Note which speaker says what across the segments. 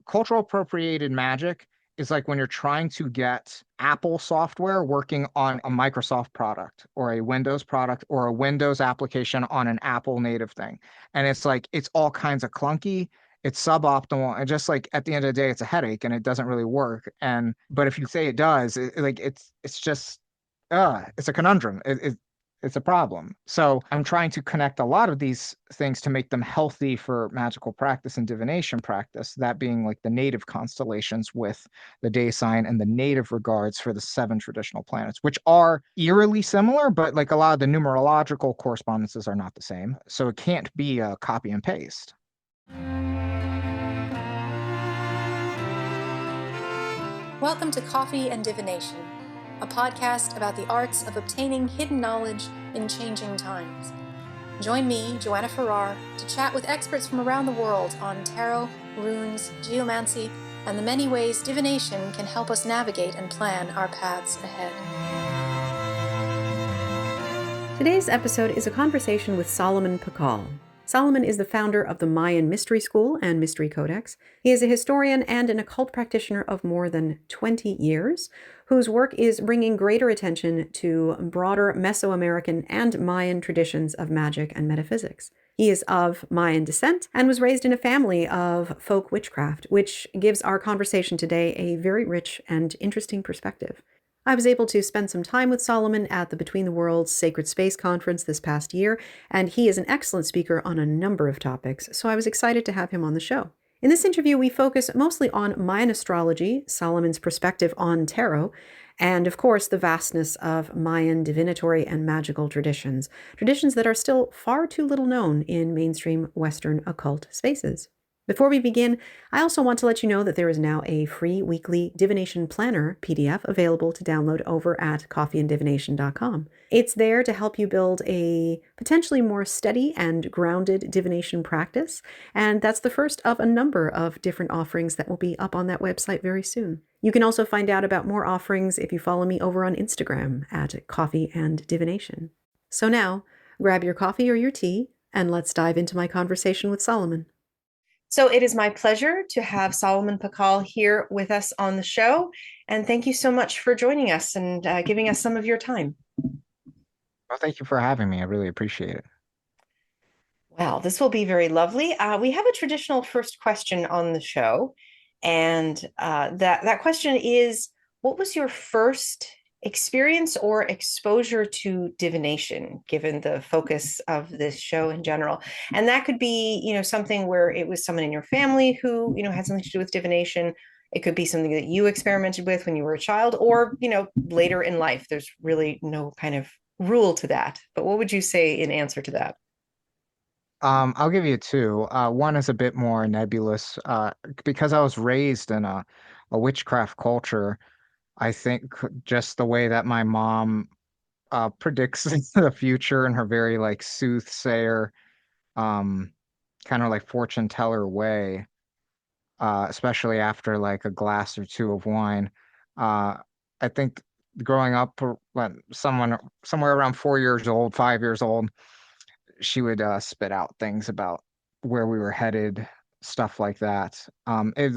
Speaker 1: cultural appropriated magic is like when you're trying to get Apple software working on a Microsoft product or a Windows product or a Windows application on an Apple native thing. And it's like it's all kinds of clunky, it's suboptimal, and just like at the end of the day, it's a headache and it doesn't really work. And but if you say it does, like it's just it's a conundrum. It's a problem. So I'm trying to connect a lot of these things to make them healthy for magical practice and divination practice, that being like the native constellations with the day sign and the native regards for the seven traditional planets, which are eerily similar, but like a lot of the numerological correspondences are not the same. So it can't be a copy and paste.
Speaker 2: Welcome to Coffee and Divination, a podcast about the arts of obtaining hidden knowledge in changing times. Join me, Joanna Farrar, to chat with experts from around the world on tarot, runes, geomancy, and the many ways divination can help us navigate and plan our paths ahead.
Speaker 3: Today's episode is a conversation with Solomon Pakal. Solomon is the founder of the Mayan Mystery School and Mystery Codex. He is a historian and an occult practitioner of more than 20 years, whose work is bringing greater attention to broader Mesoamerican and Mayan traditions of magic and metaphysics. He is of Mayan descent and was raised in a family of folk witchcraft, which gives our conversation today a very rich and interesting perspective. I was able to spend some time with Solomon at the Between the Worlds Sacred Space Conference this past year, and he is an excellent speaker on a number of topics, so I was excited to have him on the show. In this interview, we focus mostly on Mayan astrology, Solomon's perspective on tarot, and of course, the vastness of Mayan divinatory and magical traditions that are still far too little known in mainstream Western occult spaces. Before we begin, I also want to let you know that there is now a free weekly divination planner PDF available to download over at coffeeanddivination.com. It's there to help you build a potentially more steady and grounded divination practice, and that's the first of a number of different offerings that will be up on that website very soon. You can also find out about more offerings if you follow me over on Instagram at Coffee and Divination. So now, grab your coffee or your tea, and let's dive into my conversation with Solomon. So it is my pleasure to have Solomon Pakal here with us on the show. And thank you so much for joining us and giving us some of your time.
Speaker 1: Well, thank you for having me. I really appreciate it.
Speaker 3: Well, this will be very lovely. We have a traditional first question on the show. And that question is, what was your first experience or exposure to divination, given the focus of this show in general? And that could be, something where it was someone in your family who, had something to do with divination. It could be something that you experimented with when you were a child, or, later in life. There's really no kind of rule to that. But what would you say in answer to that?
Speaker 1: I'll give you two. One is a bit more nebulous. Because I was raised in a witchcraft culture, I think just the way that my mom predicts the future in her very like soothsayer, um, kind of like fortune teller way, especially after like a glass or two of wine. Uh, I think growing up when someone somewhere around 4 years old, 5 years old, she would spit out things about where we were headed, stuff like that.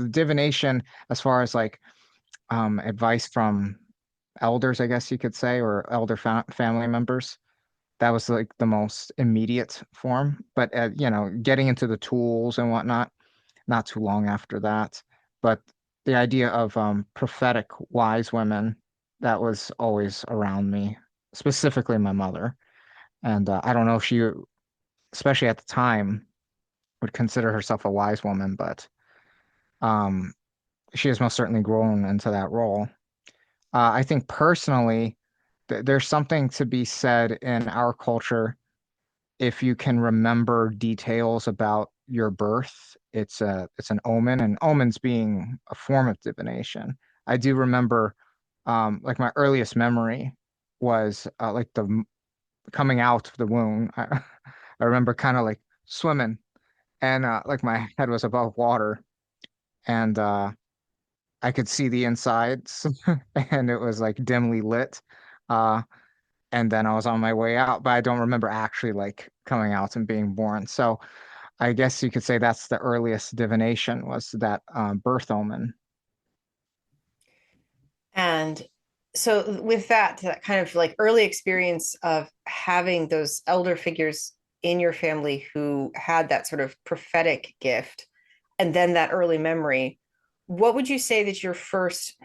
Speaker 1: Divination, as far as like advice from elders, I guess you could say, or elder family members. That was like the most immediate form. But getting into the tools and whatnot, not too long after that. But the idea of prophetic wise women, that was always around me, specifically my mother. And I don't know if she, especially at the time, would consider herself a wise woman, but um, she has most certainly grown into that role. I think personally, there's something to be said in our culture. If you can remember details about your birth, it's an omen, and omens being a form of divination. I do remember, like my earliest memory was like coming out of the womb. I remember kind of like swimming, and like my head was above water, and I could see the insides, and it was like dimly lit. Uh, and then I was on my way out, but I don't remember actually like coming out and being born. So I guess you could say that's the earliest divination was that birth omen.
Speaker 3: And so with that kind of like early experience of having those elder figures in your family who had that sort of prophetic gift, and then that early memory, what would you say that your first,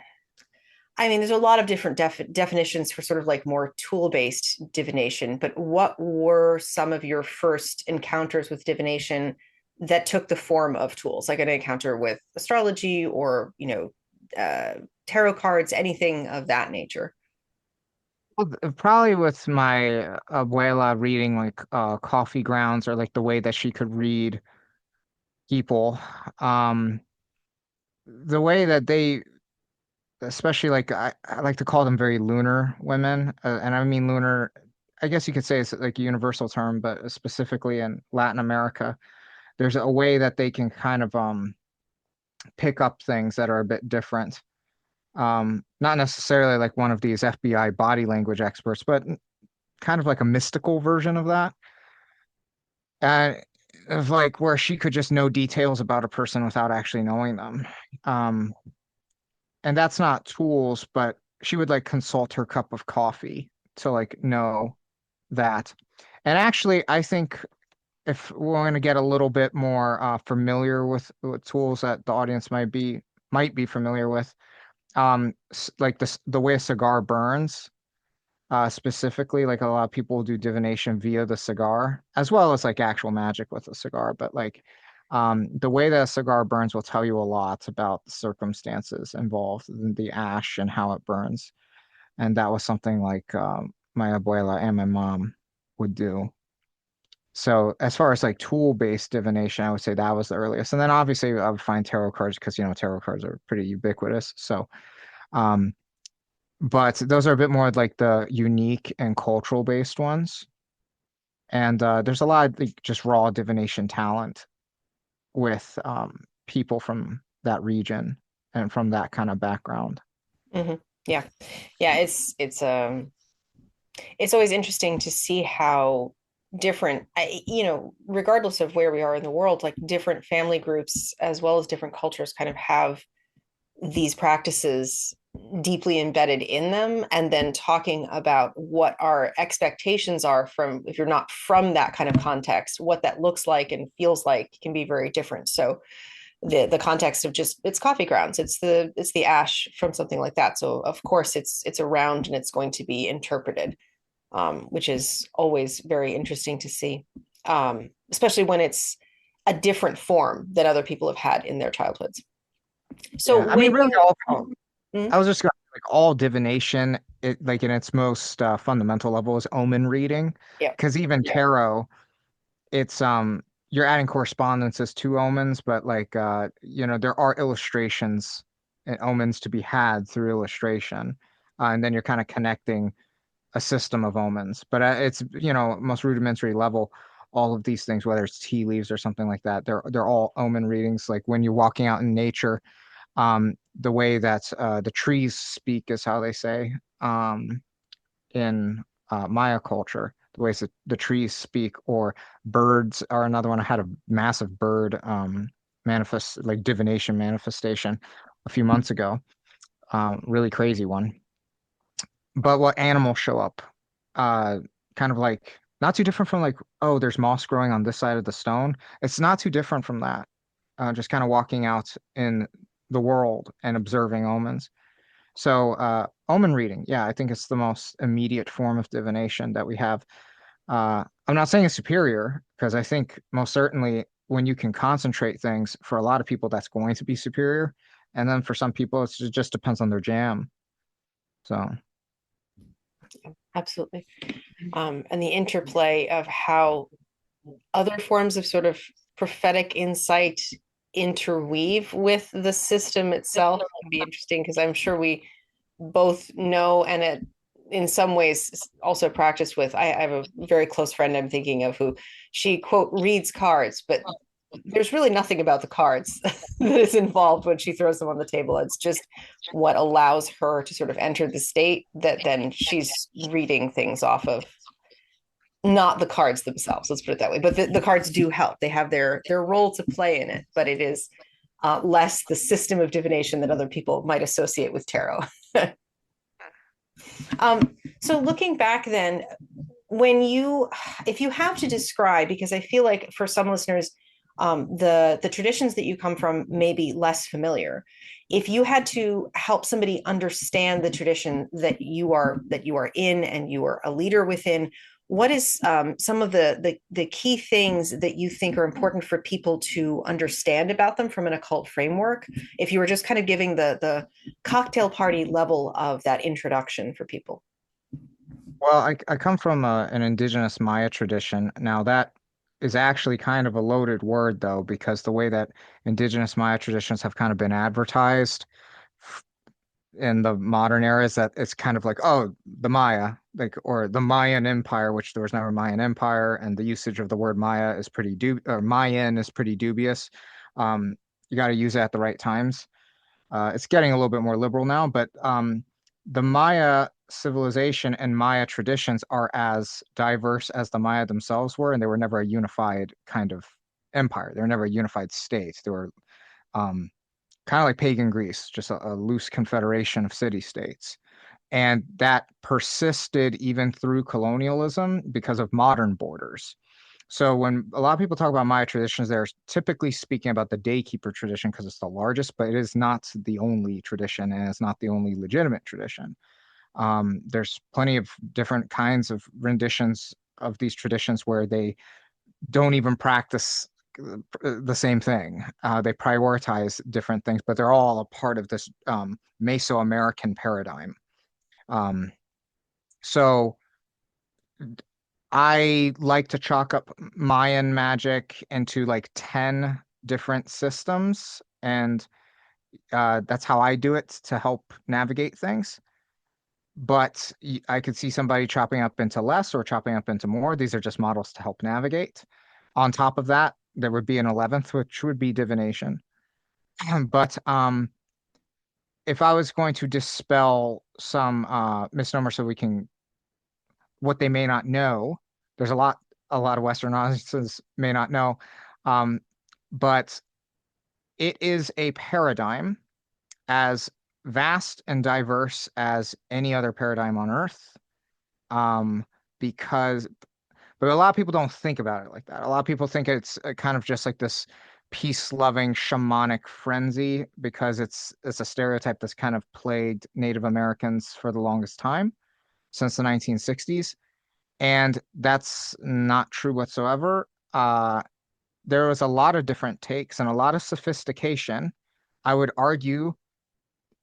Speaker 3: I mean, there's a lot of different definitions for sort of like more tool-based divination, but what were some of your first encounters with divination that took the form of tools, like an encounter with astrology or, tarot cards, anything of that nature?
Speaker 1: Well, probably with my abuela reading like coffee grounds or like the way that she could read people. Um, the way that they, especially like I like to call them very lunar women, and I mean lunar. I guess you could say it's like a universal term, but specifically in Latin America, there's a way that they can kind of pick up things that are a bit different. Not necessarily like one of these FBI body language experts, but kind of like a mystical version of that. Uh, of like where she could just know details about a person without actually knowing them. Um, and that's not tools, but she would like consult her cup of coffee to like know that. And actually, I think if we're going to get a little bit more familiar with tools that the audience might be familiar with, like the way a cigar burns, specifically, like a lot of people do divination via the cigar, as well as like actual magic with a cigar. But like the way that a cigar burns will tell you a lot about the circumstances involved in the ash and how it burns. And that was something like my abuela and my mom would do. So as far as like tool-based divination, I would say that was the earliest. And then obviously I would find tarot cards because tarot cards are pretty ubiquitous. So um but those are a bit more like the unique and cultural based ones. And there's a lot of like, just raw divination talent with people from that region and from that kind of background.
Speaker 3: Hmm. Yeah. Yeah. It's always interesting to see how different, regardless of where we are in the world, like different family groups as well as different cultures kind of have these practices deeply embedded in them, and then talking about what our expectations are from, if you're not from that kind of context, what that looks like and feels like can be very different. So the context of just, it's coffee grounds, it's the ash from something like that, so of course it's around and it's going to be interpreted, which is always very interesting to see, especially when it's a different form than other people have had in their childhoods. So
Speaker 1: Yeah, I mean,
Speaker 3: when
Speaker 1: really,
Speaker 3: you,
Speaker 1: all
Speaker 3: mm,
Speaker 1: I was just going like all divination, it like in its most fundamental level is omen reading,
Speaker 3: yeah.
Speaker 1: because even tarot, it's you're adding correspondences to omens, but like there are illustrations and omens to be had through illustration, and then you're kind of connecting a system of omens. But it's most rudimentary level. All of these things, whether it's tea leaves or something like that, they're all omen readings. Like when you're walking out in nature, the way that the trees speak is how they say in Maya culture, the ways that the trees speak, or birds are another one. I had a massive bird manifest, like divination manifestation a few months ago. Really crazy one. But what animals show up? Uh, kind of like not too different from like, oh, there's moss growing on this side of the stone. It's not too different from that. Just kind of walking out in the world and observing omens. So, omen reading, yeah, I think it's the most immediate form of divination that we have. I'm not saying it's superior, because I think most certainly when you can concentrate things, for a lot of people, that's going to be superior. And then for some people, it just depends on their jam. So,
Speaker 3: Absolutely. And the interplay of how other forms of sort of prophetic insight interweave with the system itself can be interesting, because I'm sure we both know and in some ways also practice with. I have a very close friend I'm thinking of who, she quote reads cards, but there's really nothing about the cards that is involved when she throws them on the table. It's just what allows her to sort of enter the state that then she's reading things off of. not the cards themselves, let's put it that way, but the cards do help. They have their role to play in it, but it is less the system of divination that other people might associate with tarot. So looking back then, when you, if you have to describe, because I feel like for some listeners, the traditions that you come from may be less familiar. If you had to help somebody understand the tradition that you are in and you are a leader within, what is some of the key things that you think are important for people to understand about them from an occult framework? If you were just kind of giving the cocktail party level of that introduction for people.
Speaker 1: Well, I come from an indigenous Maya tradition. Now, that is actually kind of a loaded word, though, because the way that indigenous Maya traditions have kind of been advertised in the modern era is that it's kind of like, oh, the Maya, like, or the Mayan Empire, which there was never a Mayan Empire, and the usage of the word Maya is pretty or Mayan is pretty dubious. You got to use it at the right times. It's getting a little bit more liberal now, but the Maya civilization and Maya traditions are as diverse as the Maya themselves were, and they were never a unified kind of empire. They were never a unified state. They were um, kind of like pagan Greece, just a loose confederation of city-states. And that persisted even through colonialism because of modern borders. So when a lot of people talk about Maya traditions, they're typically speaking about the daykeeper tradition because it's the largest, but it is not the only tradition and it's not the only legitimate tradition. There's plenty of different kinds of renditions of these traditions where they don't even practice the same thing. They prioritize different things, but they're all a part of this Mesoamerican paradigm. Um, so I like to chalk up Mayan magic into like 10 different systems, and that's how I do it to help navigate things. But I could see somebody chopping up into less or chopping up into more. These are just models to help navigate. On top of that, there would be an 11th, which would be divination. But if I was going to dispel some misnomer so we can what they may not know. There's a lot of Western audiences may not know. Um, but it is a paradigm as vast and diverse as any other paradigm on Earth. Um, because, but a lot of people don't think about it like that. A lot of people think it's kind of just like this peace-loving shamanic frenzy because it's a stereotype that's kind of plagued Native Americans for the longest time since the 1960s. And that's not true whatsoever. There was a lot of different takes and a lot of sophistication. I would argue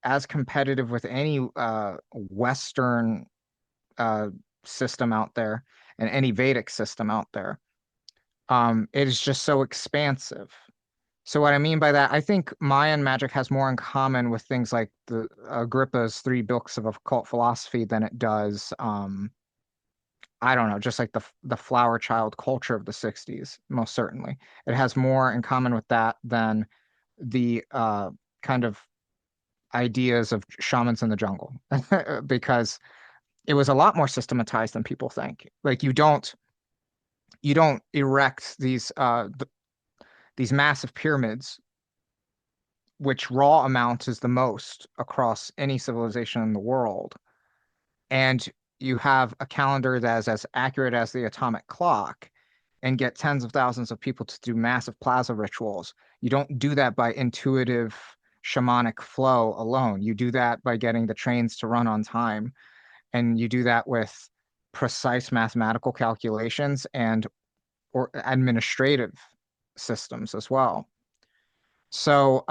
Speaker 1: as competitive with any Western uh, system out there and any Vedic system out there. It is just so expansive. So what I mean by that, I think Mayan magic has more in common with things like the Agrippa's three books of occult philosophy than it does I don't know, just like the flower child culture of the 60s, most certainly. It has more in common with that than the kind of ideas of shamans in the jungle because it was a lot more systematized than people think. Like you don't erect these massive pyramids, which raw amount is the most across any civilization in the world. And you have a calendar that is as accurate as the atomic clock and get tens of thousands of people to do massive plaza rituals. You don't do that by intuitive shamanic flow alone. You do that by getting the trains to run on time. And you do that with precise mathematical calculations and or administrative systems as well. So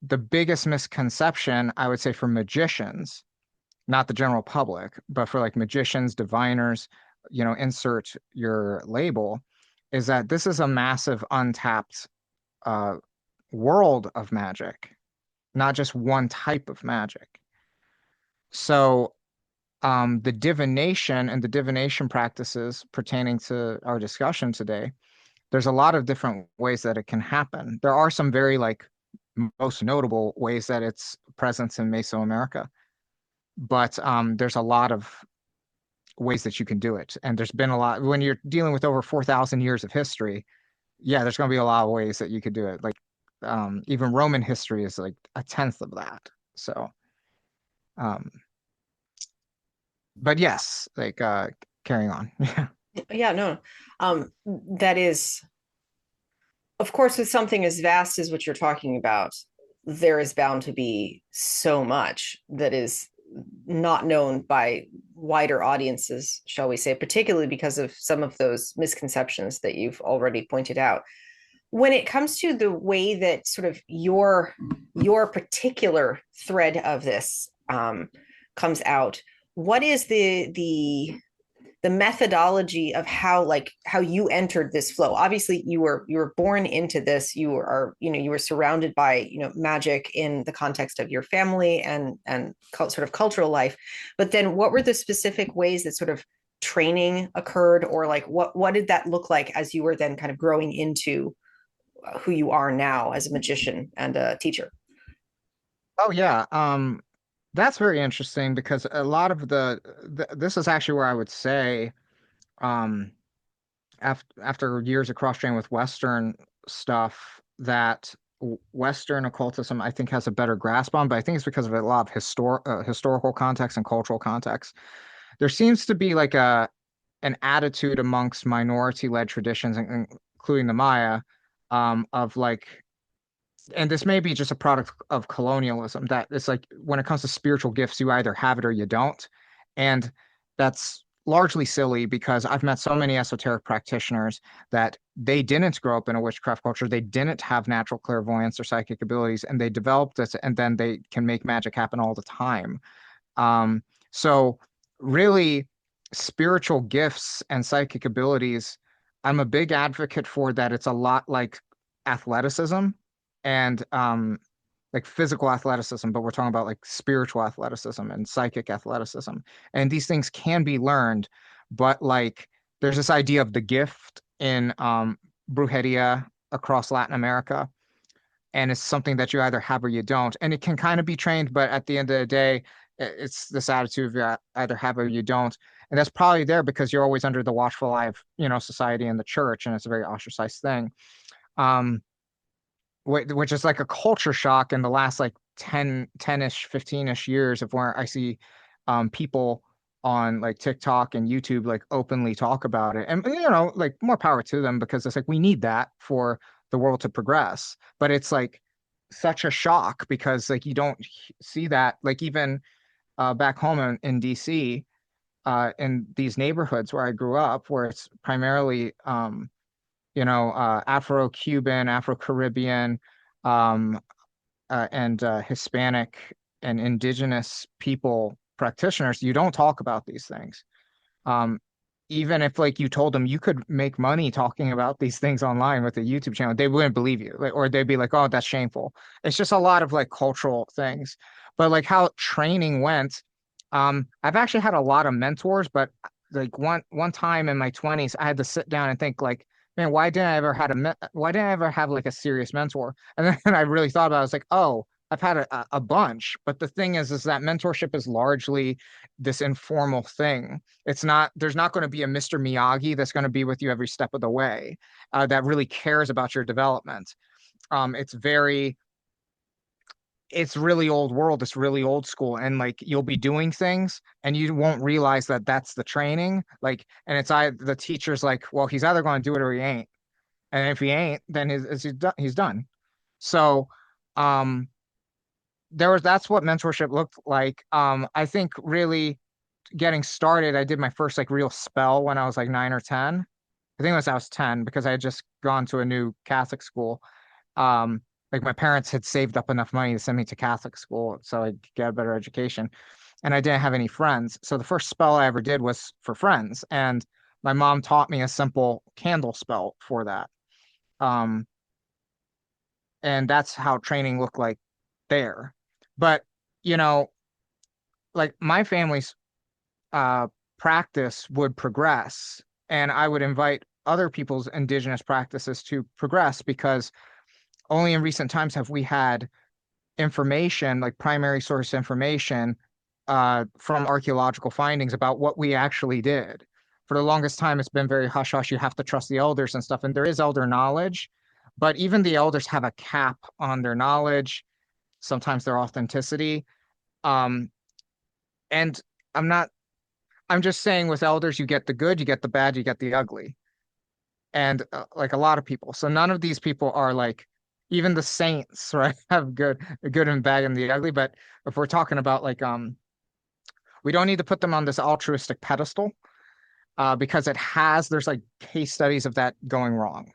Speaker 1: the biggest misconception, I would say, for magicians, not the general public, but for like magicians, diviners, insert your label, is that this is a massive untapped uh, world of magic, not just one type of magic. So the divination and the divination practices pertaining to our discussion today, there's a lot of different ways that it can happen. There are some very like most notable ways that it's present in Mesoamerica, but there's a lot of ways that you can do it. And there's been a lot when you're dealing with over 4,000 years of history. Yeah, there's going to be a lot of ways that you could do it. Like even Roman history is like a tenth of that. So, um, but yes, like carrying on. Yeah.
Speaker 3: Yeah, no. That is, of course, with something as vast as what you're talking about, there is bound to be so much that is not known by wider audiences, shall we say, particularly because of some of those misconceptions that you've already pointed out. When it comes to the way that sort of your particular thread of this comes out, what is the methodology of how you entered this flow? Obviously you were born into this. You are, you were surrounded by, magic in the context of your family and sort of cultural life. But then what were the specific ways that sort of training occurred, or like what did that look like as you were then kind of growing into who you are now as a magician and a teacher?
Speaker 1: Oh yeah. That's very interesting because a lot of this is actually where I would say um after years of cross training with Western stuff that Western occultism I think has a better grasp on, but I think it's because of a lot of historical context and cultural context. There seems to be like an attitude amongst minority-led traditions, including the Maya, of like, and this may be just a product of colonialism, that it's like when it comes to spiritual gifts, you either have it or you don't. And that's largely silly because I've met so many esoteric practitioners that they didn't grow up in a witchcraft culture. They didn't have natural clairvoyance or psychic abilities, and they developed it, and then they can make magic happen all the time. So really, spiritual gifts and psychic abilities, I'm a big advocate for that. It's a lot like athleticism and like physical athleticism, but we're talking about like spiritual athleticism and psychic athleticism. And these things can be learned, but like there's this idea of the gift in brujeria across Latin America, and it's something that you either have or you don't. And it can kind of be trained, but at the end of the day, it's this attitude of you either have or you don't. And that's probably there because you're always under the watchful eye of, society and the church, and it's a very ostracized thing. Um, which is like a culture shock in the last like 10-ish, 15-ish years of where I see people on like TikTok and YouTube like openly talk about it. And like more power to them because it's like we need that for the world to progress. But it's like such a shock because like you don't see that like even back home in DC in these neighborhoods where I grew up where it's primarily Afro-Cuban, Afro-Caribbean, um, and Hispanic and indigenous people practitioners, you don't talk about these things. Um, Even if like you told them you could make money talking about these things online with a YouTube channel, they wouldn't believe you, like, or they'd be like, "Oh, that's shameful." It's just a lot of like cultural things. But like how training went, I've actually had a lot of mentors, but like one time in my 20s, I had to sit down and think like, man, why didn't I ever have like a serious mentor? And then I really thought about it. I was like, oh, I've had a bunch. But the thing is that mentorship is largely this informal thing. There's not going to be a Mr. Miyagi that's going to be with you every step of the way, that really cares about your development. Um, it's very, it's really old world. It's really old school. And like, you'll be doing things and you won't realize that that's the training. Like, and the teacher's like, well, he's either going to do it or he ain't. And if he ain't, then he's done. So, um, that's what mentorship looked like. I think really getting started, I did my first like real spell when I was like 9 or 10. I think it was I was 10 because I had just gone to a new Catholic school. Like my parents had saved up enough money to send me to Catholic school so I'd get a better education. And I didn't have any friends. So the first spell I ever did was for friends. And my mom taught me a simple candle spell for that. Um, and that's how training looked like there. But, you know, like my family's uh, practice would progress, and I would invite other people's indigenous practices to progress because only in recent times have we had information, like primary source information, from archaeological findings about what we actually did. For the longest time, it's been very hush hush. You have to trust the elders and stuff, and there is elder knowledge, but even the elders have a cap on their knowledge, sometimes their authenticity. Um, and I'm not, I'm just saying with elders, you get the good, you get the bad, you get the ugly. And like a lot of people. So none of these people are like, even the saints, right, have good and bad and the ugly. But if we're talking about like, we don't need to put them on this altruistic pedestal, because there's like case studies of that going wrong.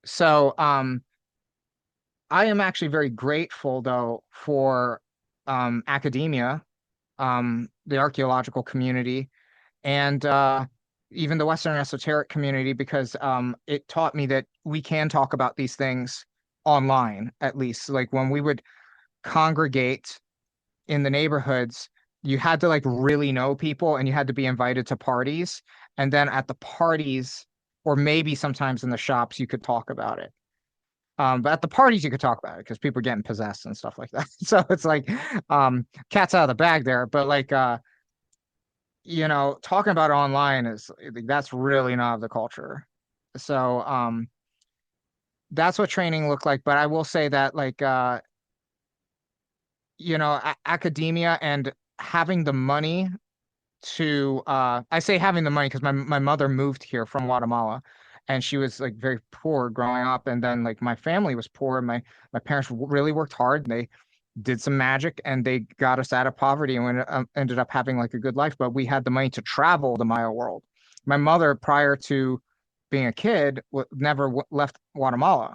Speaker 1: So, I am actually very grateful though for academia, the archaeological community, and even the Western esoteric community, because it taught me that we can talk about these things online, at least. Like when we would congregate in the neighborhoods, you had to like really know people and you had to be invited to parties. And then at the parties, or maybe sometimes in the shops, you could talk about it. But at the parties, you could talk about it because people are getting possessed and stuff like that. So it's like, cat's out of the bag there. But like, talking about it online is that's really not the culture. So, that's what training looked like. But I will say that like, academia and having the money to I say having the money because my mother moved here from Guatemala, and she was like very poor growing up, and then like my family was poor. My parents really worked hard, and they did some magic, and they got us out of poverty, and we ended up having like a good life. But we had the money to travel the Maya world. My mother, prior to being a kid, never left Guatemala,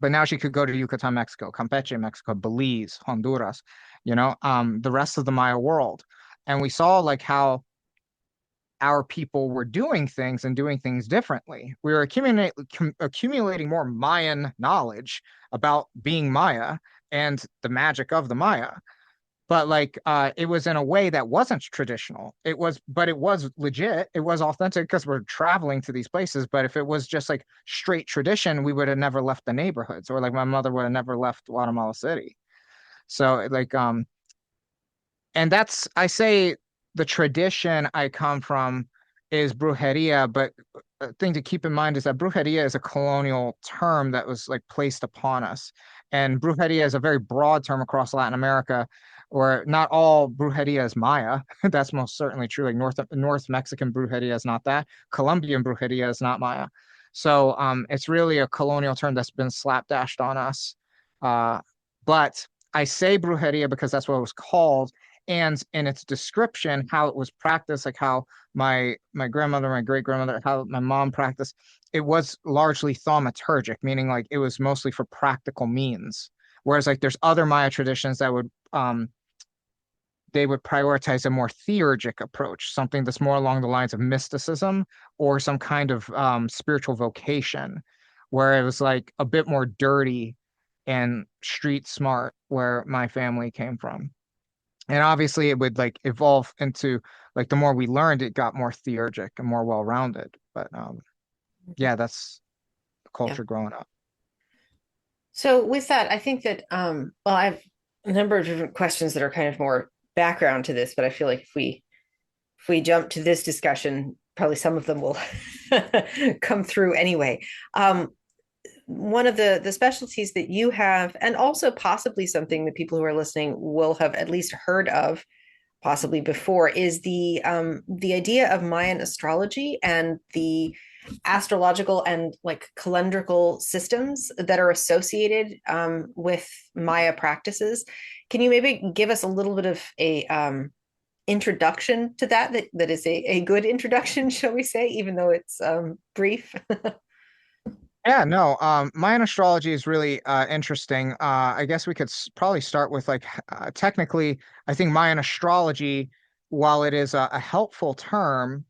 Speaker 1: but now she could go to Yucatan, Mexico, Campeche, Mexico, Belize, Honduras, the rest of the Maya world. And we saw like how our people were doing things and doing things differently. We were accumulating more Mayan knowledge about being Maya and the magic of the Maya. But like, it was in a way that wasn't traditional. But it was legit. It was authentic because we're traveling to these places. But if it was just like straight tradition, we would have never left the neighborhoods, or like my mother would have never left Guatemala City. So like, and that's, I say, the tradition I come from is brujeria, but a thing to keep in mind is that brujeria is a colonial term that was like placed upon us. And brujeria is a very broad term across Latin America, where not all brujeria is Maya. That's most certainly true. Like North Mexican brujeria is not that. Colombian brujeria is not Maya. So it's really a colonial term that's been slapdashed on us. Uh, but I say brujeria because that's what it was called, and in its description, how it was practiced, like how my grandmother, my great grandmother, how my mom practiced, it was largely thaumaturgic, meaning like it was mostly for practical means. Whereas like there's other Maya traditions that would they would prioritize a more theurgic approach, something that's more along the lines of mysticism or some kind of spiritual vocation, where it was like a bit more dirty and street smart, where my family came from. And obviously it would like evolve into like the more we learned, it got more theurgic and more well-rounded. But yeah, that's the
Speaker 3: Yeah.
Speaker 1: culture growing up.
Speaker 3: So with that, I think that well, I have a number of different questions that are kind of more background to this, but I feel like if we jump to this discussion, probably some of them will come through anyway. One of the specialties that you have, and also possibly something that people who are listening will have at least heard of, possibly before, is the idea of Mayan astrology and the astrological and like calendrical systems that are associated with Maya practices. Can you maybe give us a little bit of a introduction to that is a good introduction, shall we say, even though it's brief?
Speaker 1: Yeah, no, Mayan astrology is really interesting. I guess we could probably start with like, technically, I think Mayan astrology, while it is a helpful term,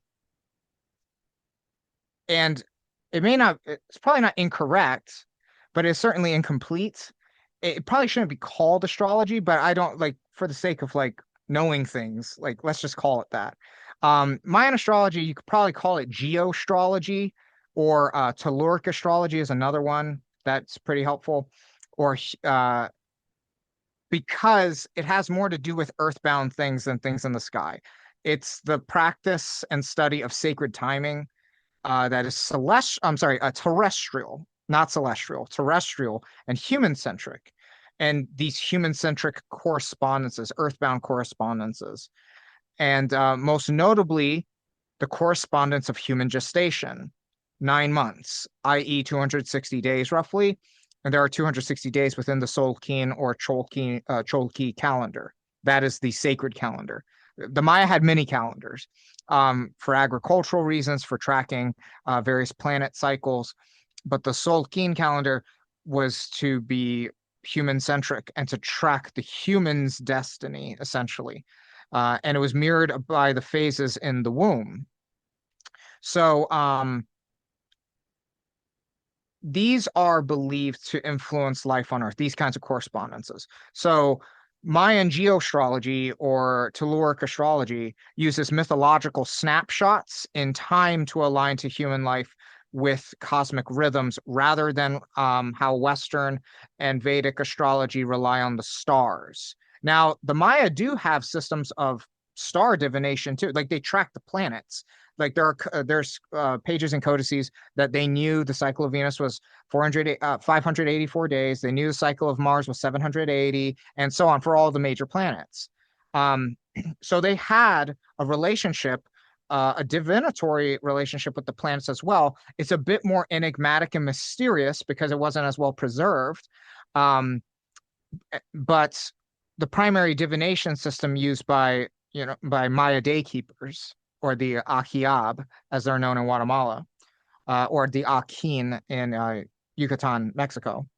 Speaker 1: and it's probably not incorrect, but it's certainly incomplete. It probably shouldn't be called astrology, but I don't like, for the sake of like knowing things, like let's just call it that. Mayan astrology, you could probably call it geoastrology, or telluric astrology is another one that's pretty helpful, or because it has more to do with earthbound things than things in the sky. It's the practice and study of sacred timing that is celestial, I'm sorry, terrestrial, not celestial, terrestrial and human centric. And these human centric correspondences, earthbound correspondences. And most notably, the correspondence of human gestation, 9 months, i.e., 260 days roughly. And there are 260 days within the Solkin or Cholki calendar. That is the sacred calendar. The Maya had many calendars for agricultural reasons, for tracking various planet cycles. But the Solkin calendar was to be human centric and to track the human's destiny, essentially. And it was mirrored by the phases in the womb. So these are believed to influence life on Earth, these kinds of correspondences. So Mayan geoastrology or telluric astrology uses mythological snapshots in time to align to human life with cosmic rhythms rather than how Western and Vedic astrology rely on the stars. Now, the Maya do have systems of star divination too. Like they track the planets. Like there's pages and codices that they knew the cycle of Venus was 584 days. They knew the cycle of Mars was 780, and so on for all the major planets. Um, so they had a relationship, a divinatory relationship with the planets as well. It's a bit more enigmatic and mysterious because it wasn't as well preserved. Um, but the primary divination system used by Maya day keepers or the Ahiab, as they're known in Guatemala, or the Akin in Yucatan, Mexico.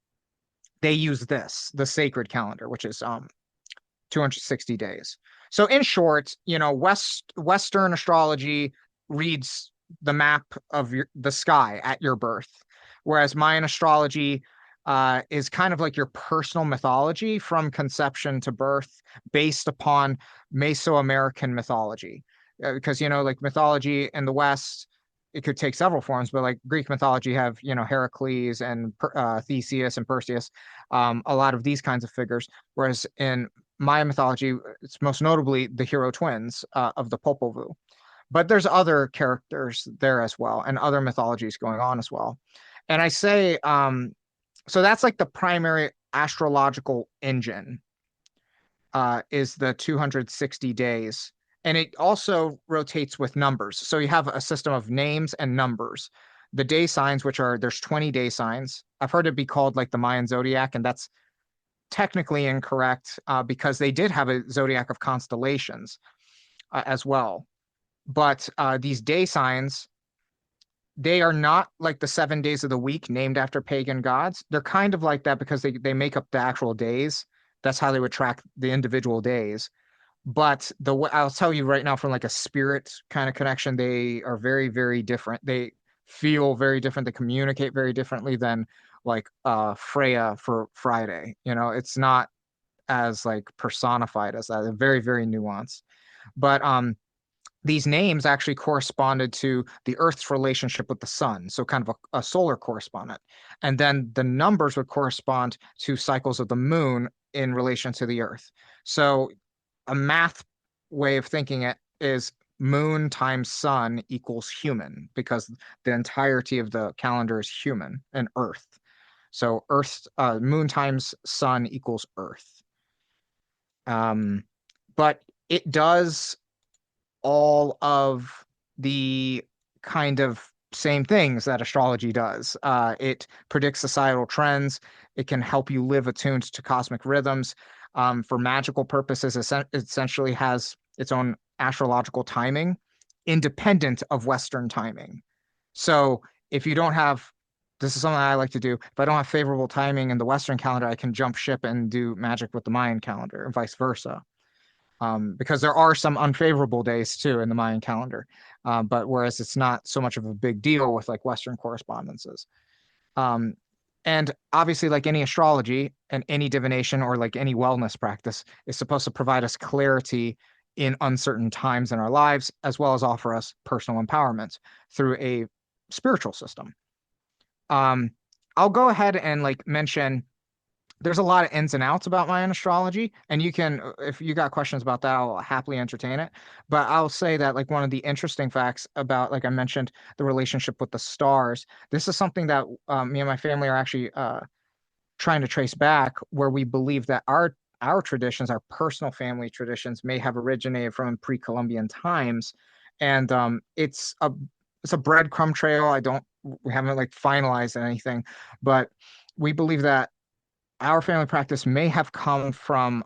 Speaker 1: They use the sacred calendar, which is 260 days. So in short, Western astrology reads the map of the sky at your birth, whereas Mayan astrology is kind of like your personal mythology from conception to birth based upon Mesoamerican mythology. Because, like mythology in the West, it could take several forms, but like Greek mythology have, Heracles and Theseus and Perseus, a lot of these kinds of figures. Whereas in Maya mythology, it's most notably the hero twins of the Popol Vuh. But there's other characters there as well, and other mythologies going on as well. And I say, so that's like the primary astrological engine, is the 260 days. And it also rotates with numbers. So you have a system of names and numbers. The day signs, there's 20 day signs. I've heard it be called like the Mayan zodiac, and that's technically incorrect because they did have a zodiac of constellations as well. But these day signs, they are not like the 7 days of the week named after pagan gods. They're kind of like that because they make up the actual days. That's how they would track the individual days. But I'll tell you right now, from like a spirit kind of connection, they are very, very different. They feel very different. They communicate very differently than like Freya for Friday. It's not as like personified as that. They're very, very nuanced. But these names actually corresponded to the Earth's relationship with the sun, so kind of a solar correspondent. And then the numbers would correspond to cycles of the moon in relation to the Earth. So a math way of thinking it is moon times sun equals human, because the entirety of the calendar is human and Earth. So moon times sun equals Earth. But it does all of the kind of same things that astrology does. It predicts societal trends. It can help you live attuned to cosmic rhythms. For magical purposes, it essentially has its own astrological timing, independent of Western timing. So if you don't have, this is something I like to do. If I don't have favorable timing in the Western calendar, I can jump ship and do magic with the Mayan calendar, and vice versa. Because there are some unfavorable days too in the Mayan calendar. But whereas it's not so much of a big deal with like Western correspondences. Um, and obviously, like any astrology and any divination or like any wellness practice, is supposed to provide us clarity in uncertain times in our lives, as well as offer us personal empowerment through a spiritual system. Um, I'll go ahead and like mention there's a lot of ins and outs about Mayan astrology, and you can, if you got questions about that, I'll happily entertain it. But I'll say that like one of the interesting facts about, like I mentioned, the relationship with the stars. This is something that me and my family are actually trying to trace back, where we believe that our traditions, our personal family traditions, may have originated from pre-Columbian times, and it's a breadcrumb trail. We haven't like finalized anything, but we believe that our family practice may have come from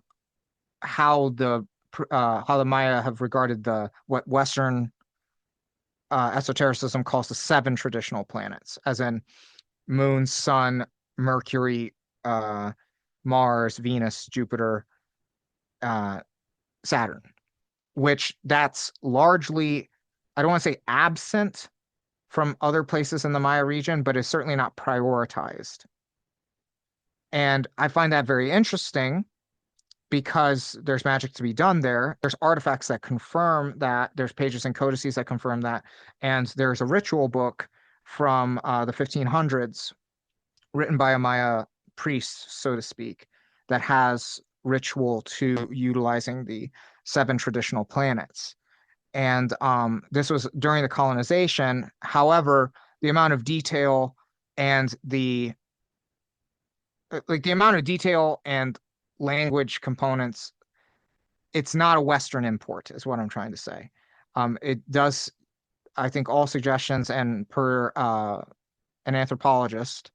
Speaker 1: how the Maya have regarded the what Western esotericism calls the seven traditional planets, as in Moon, Sun, Mercury, uh, Mars, Venus, Jupiter, uh, Saturn, which that's largely, I don't want to say absent from other places in the Maya region, but is certainly not prioritized. And I find that very interesting because there's magic to be done there. There's artifacts that confirm that. There's pages and codices that confirm that. And there's a ritual book from the 1500s written by a Maya priest, so to speak, that has ritual to utilizing the seven traditional planets. And this was during the colonization. However, the amount of detail and the amount of detail and language components, it's not a Western import, is what I'm trying to say. It does, I think, all suggestions, and per an anthropologist,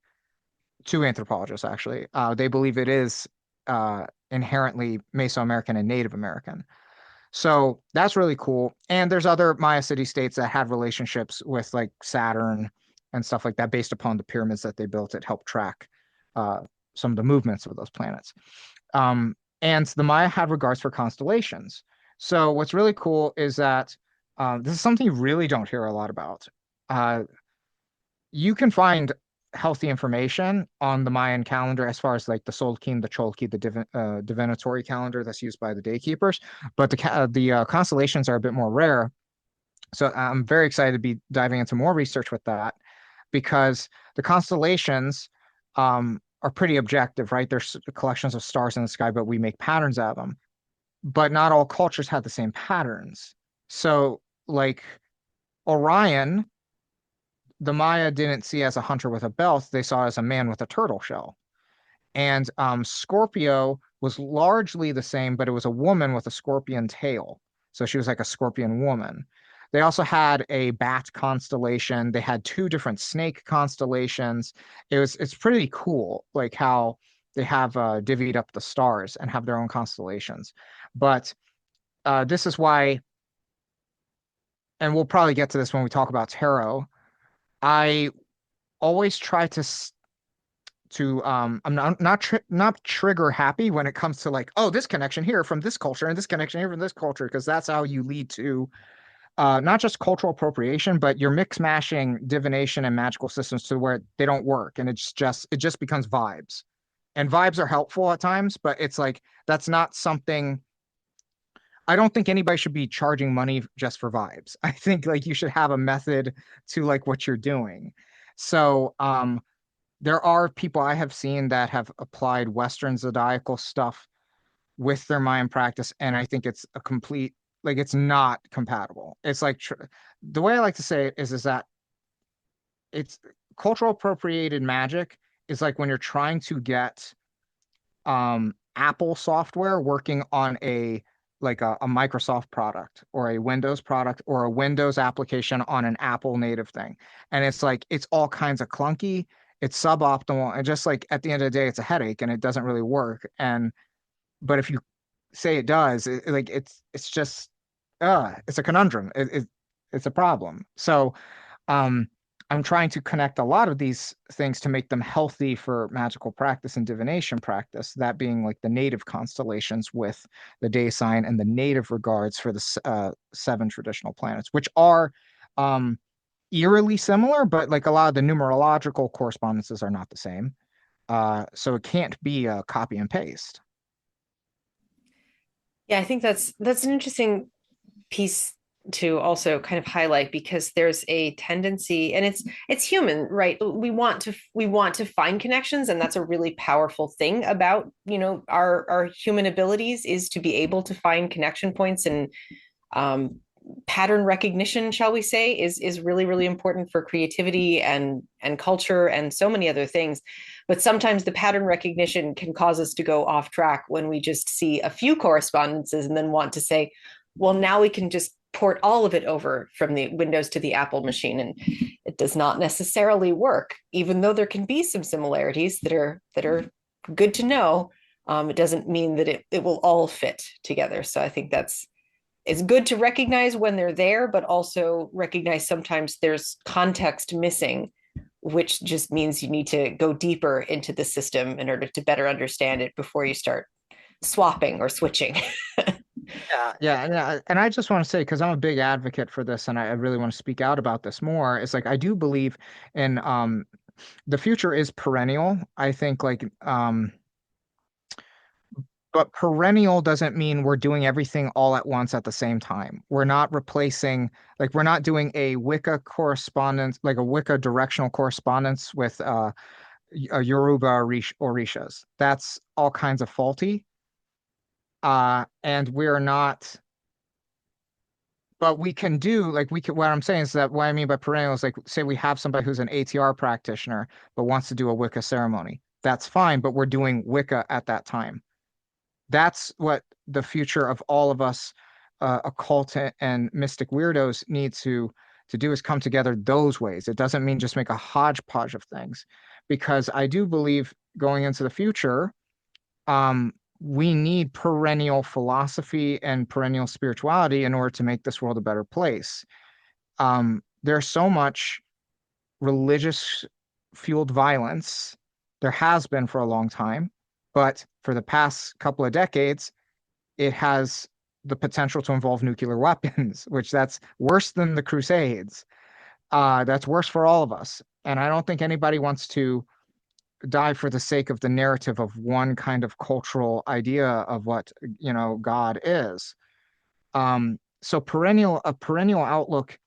Speaker 1: two anthropologists actually, they believe it is inherently Mesoamerican and Native American. So that's really cool. And there's other Maya city states that have relationships with like Saturn and stuff like that based upon the pyramids that they built that help track uh, some of the movements of those planets. And the Maya had regards for constellations. So what's really cool is that this is something you really don't hear a lot about. Uh, you can find healthy information on the Mayan calendar as far as like the Solkin, the Cholki, the divinatory calendar that's used by the daykeepers, but the constellations are a bit more rare. So I'm very excited to be diving into more research with that because the constellations are pretty objective, right? There's collections of stars in the sky, but we make patterns out of them. But not all cultures have the same patterns. So, like Orion, the Maya didn't see as a hunter with a belt, they saw as a man with a turtle shell. And Scorpio was largely the same, but it was a woman with a scorpion tail. So she was like a scorpion woman. They also had a bat constellation. They had two different snake constellations. It's pretty cool, like how they have divvied up the stars and have their own constellations. But this is why, and we'll probably get to this when we talk about tarot. I always try to I'm not trigger happy when it comes to like, oh, this connection here from this culture and this connection here from this culture, because that's how you lead to not just cultural appropriation, but you're mix mashing divination and magical systems to where they don't work, and it just becomes vibes. And vibes are helpful at times, but it's like that's not something. I don't think anybody should be charging money just for vibes. I think like you should have a method to like what you're doing. So there are people I have seen that have applied Western zodiacal stuff with their Mayan practice, and I think it's a complete, like it's not compatible. It's like the way I like to say it is that it's cultural appropriated magic is like when you're trying to get Apple software working on a Microsoft product or a Windows product or a Windows application on an Apple native thing. And it's like it's all kinds of clunky, it's suboptimal, and just like at the end of the day, it's a headache and it doesn't really work. And but if you say it does, like it's just it's a conundrum. It's a problem. So um I'm trying to connect a lot of these things to make them healthy for magical practice and divination practice, that being like the native constellations with the day sign and the native regards for the seven traditional planets, which are um eerily similar, but like a lot of the numerological correspondences are not the same. So it can't be a copy and paste.
Speaker 3: Yeah, I think that's an interesting piece to also kind of highlight, because there's a tendency, and it's human, right? We want to find connections, and that's a really powerful thing about, our human abilities, is to be able to find connection points. And um, pattern recognition, shall we say, is really, really important for creativity and culture and so many other things. But sometimes the pattern recognition can cause us to go off track when we just see a few correspondences and then want to say, well, now we can just port all of it over from the Windows to the Apple machine. And it does not necessarily work, even though there can be some similarities that are good to know. It doesn't mean that it will all fit together. So I think it's good to recognize when they're there, but also recognize sometimes there's context missing, which just means you need to go deeper into the system in order to better understand it before you start swapping or switching.
Speaker 1: Yeah. And I just want to say, because I'm a big advocate for this, and I really want to speak out about this more, it's like I do believe in the future is perennial. I think but perennial doesn't mean we're doing everything all at once at the same time. We're not replacing, like, we're not doing a Wicca correspondence, like a Wicca directional correspondence with a Yoruba Orishas. That's all kinds of faulty. And we're not, but we can do, like, what I'm saying is that what I mean by perennial is, like, say we have somebody who's an ATR practitioner but wants to do a Wicca ceremony. That's fine, but we're doing Wicca at that time. That's what the future of all of us occult and mystic weirdos need to do, is come together those ways. It doesn't mean just make a hodgepodge of things, because I do believe going into the future, we need perennial philosophy and perennial spirituality in order to make this world a better place. There's so much religious fueled violence. There has been for a long time, but for the past couple of decades, it has the potential to involve nuclear weapons, which that's worse than the Crusades. That's worse for all of us. And I don't think anybody wants to die for the sake of the narrative of one kind of cultural idea of what, God is. So a perennial outlook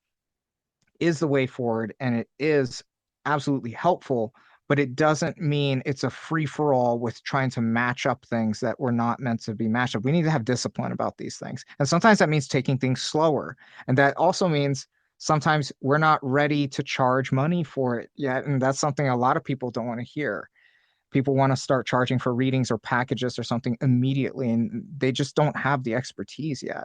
Speaker 1: is the way forward, and it is absolutely helpful, but it doesn't mean it's a free for all with trying to match up things that were not meant to be matched up. We need to have discipline about these things. And sometimes that means taking things slower. And that also means sometimes we're not ready to charge money for it yet. And that's something a lot of people don't want to hear. People want to start charging for readings or packages or something immediately, and they just don't have the expertise yet.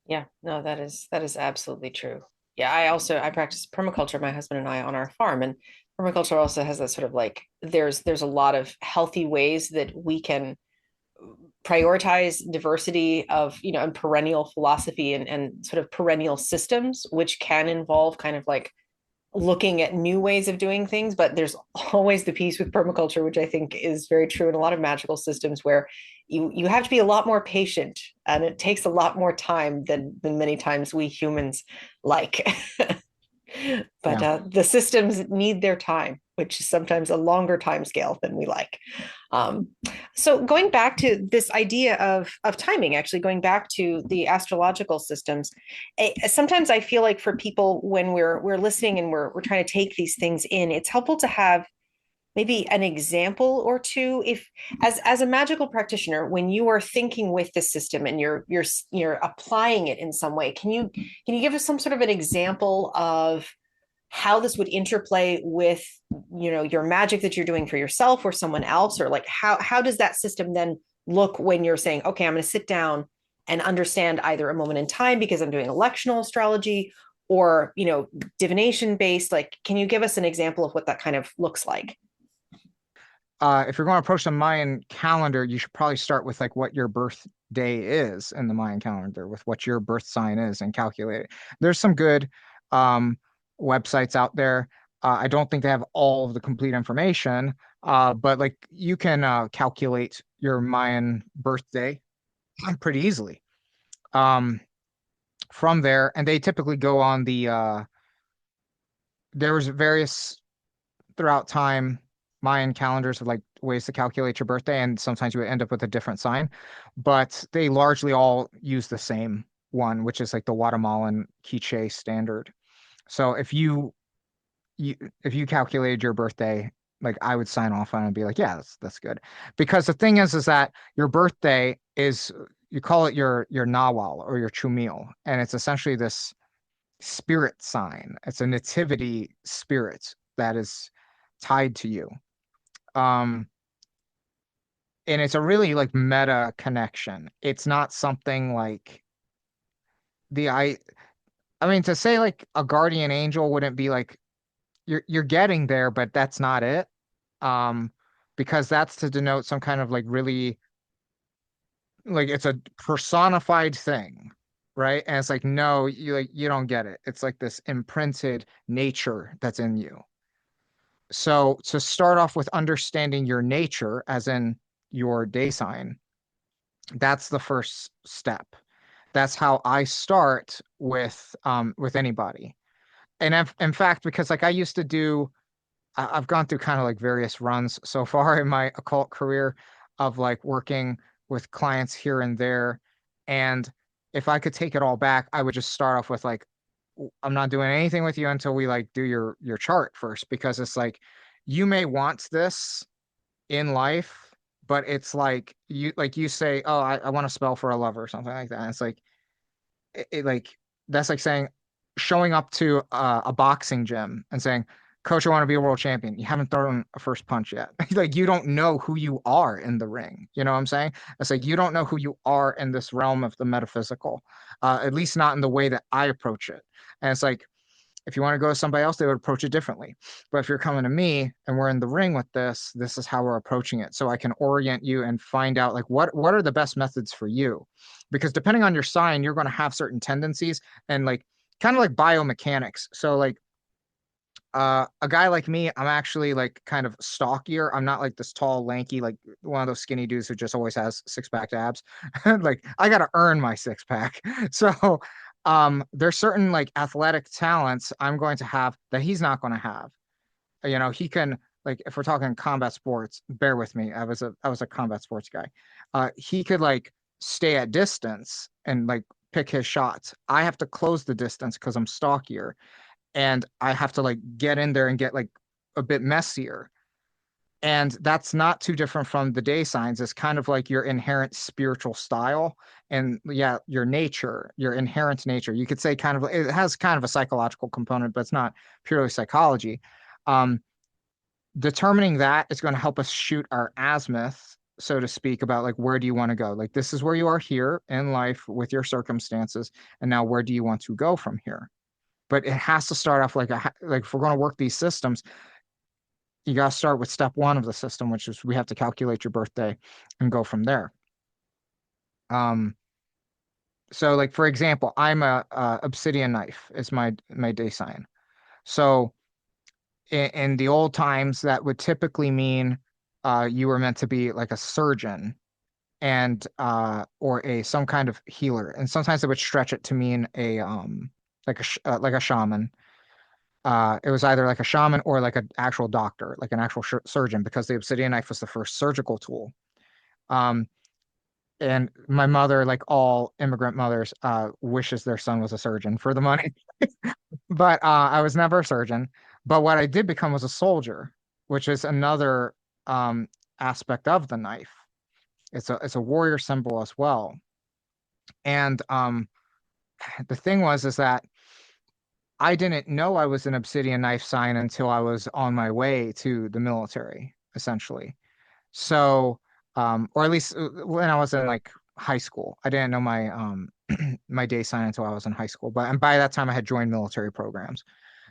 Speaker 3: Yeah, no, that is absolutely true. Yeah, I practice permaculture, my husband and I, on our farm. And permaculture also has that sort of like, there's a lot of healthy ways that we can prioritize diversity of, and perennial philosophy and sort of perennial systems, which can involve kind of like looking at new ways of doing things. But there's always the piece with permaculture, which I think is very true in a lot of magical systems, where you have to be a lot more patient, and it takes a lot more time than many times we humans like. But
Speaker 1: Yeah.
Speaker 3: the systems need their time, which is sometimes a longer time scale than we like. Um, so going back to this idea of timing, actually going back to the astrological systems, sometimes I feel like for people, when we're listening and we're trying to take these things in, it's helpful to have maybe an example or two. If, as a magical practitioner, when you are thinking with the system and you're applying it in some way, can you give us some sort of an example of how this would interplay with, your magic that you're doing for yourself or someone else? Or like, how does that system then look when you're saying, okay, I'm going to sit down and understand either a moment in time because I'm doing electional astrology, or divination based? Like, can you give us an example of what that kind of looks like?
Speaker 1: If you're going to approach the Mayan calendar, you should probably start with, like, what your birthday is in the Mayan calendar, with what your birth sign is, and calculate it. There's some good um, websites out there. I don't think they have all of the complete information, but, like, you can calculate your Mayan birthday pretty easily from there. And they typically go on there's various throughout time Mayan calendars with, like, ways to calculate your birthday, and sometimes you would end up with a different sign, but they largely all use the same. one, which is like the Guatemalan Quiche standard. So you if you calculated your birthday, like I would sign off on it and be like, yeah, that's good. Because the thing is that your birthday is you call it your Nawal or your Chumil, and it's essentially this spirit sign. It's a nativity spirit that is tied to you. Um, and it's a really like meta connection. It's not something like the I mean to say like a guardian angel wouldn't be like you're getting there, but that's not it. Um, because that's to denote some kind of like really like it's a personified thing, right? And it's like no, you don't get it. It's like this imprinted nature that's in you. So to start off with understanding your nature, as in your day sign, that's the first step. That's how I start with anybody. And in fact, because like I used to do I've gone through kind of like various runs so far in my occult career of like working with clients here and there. And if I could take it all back, I would just start off with like, I'm not doing anything with you until we like do your chart first, because it's like you may want this in life, but it's like you say, oh, I want to spell for a lover or something like that. And it's like like that's like saying showing up to a boxing gym and saying, "Coach, I want to be a world champion." You haven't thrown a first punch yet. Like you don't know who you are in the ring. You know what I'm saying? It's like you don't know who you are in this realm of the metaphysical, at least not in the way that I approach it. And it's like if you want to go to somebody else, they would approach it differently. But if you're coming to me and we're in the ring with this is how we're approaching it. So I can orient you and find out like what are the best methods for you. Because depending on your sign, you're going to have certain tendencies and like kind of like biomechanics. So like a guy like me, I'm actually like kind of stockier. I'm not like this tall, lanky, like one of those skinny dudes who just always has six pack abs. Like I gotta earn my six pack. So there's certain like athletic talents I'm going to have that he's not going to have. You know, he can like if we're talking combat sports, bear with me. I was a combat sports guy. He could like stay at distance and like pick his shots. I have to close the distance because I'm stockier and I have to like get in there and get like a bit messier. And that's not too different from the day signs. It's kind of like your inherent spiritual style and yeah, your nature, your inherent nature. You could say kind of it has kind of a psychological component, but it's not purely psychology. Um, Determining that is going to help us shoot our azimuth, so to speak, about like where do you want to go? Like this is where you are here in life with your circumstances, and now where do you want to go from here? But it has to start off like if we're going to work these systems, you got to start with step one of the system, which is we have to calculate your birthday and go from there. Um, so like for example, I'm a obsidian knife is my day sign. So in the old times, that would typically mean you were meant to be like a surgeon and or a some kind of healer, and sometimes it would stretch it to mean a like a shaman. It was either like a shaman or like an actual doctor, like an actual surgeon, because the obsidian knife was the first surgical tool. Um, and my mother, like all immigrant mothers, wishes their son was a surgeon for the money. But I was never a surgeon. But what I did become was a soldier, which is another aspect of the knife. It's a warrior symbol as well. And the thing was is that I didn't know I was an obsidian knife sign until I was on my way to the military, essentially. So, or at least when I was in like high school, I didn't know my my day sign until I was in high school. But and by that time, I had joined military programs.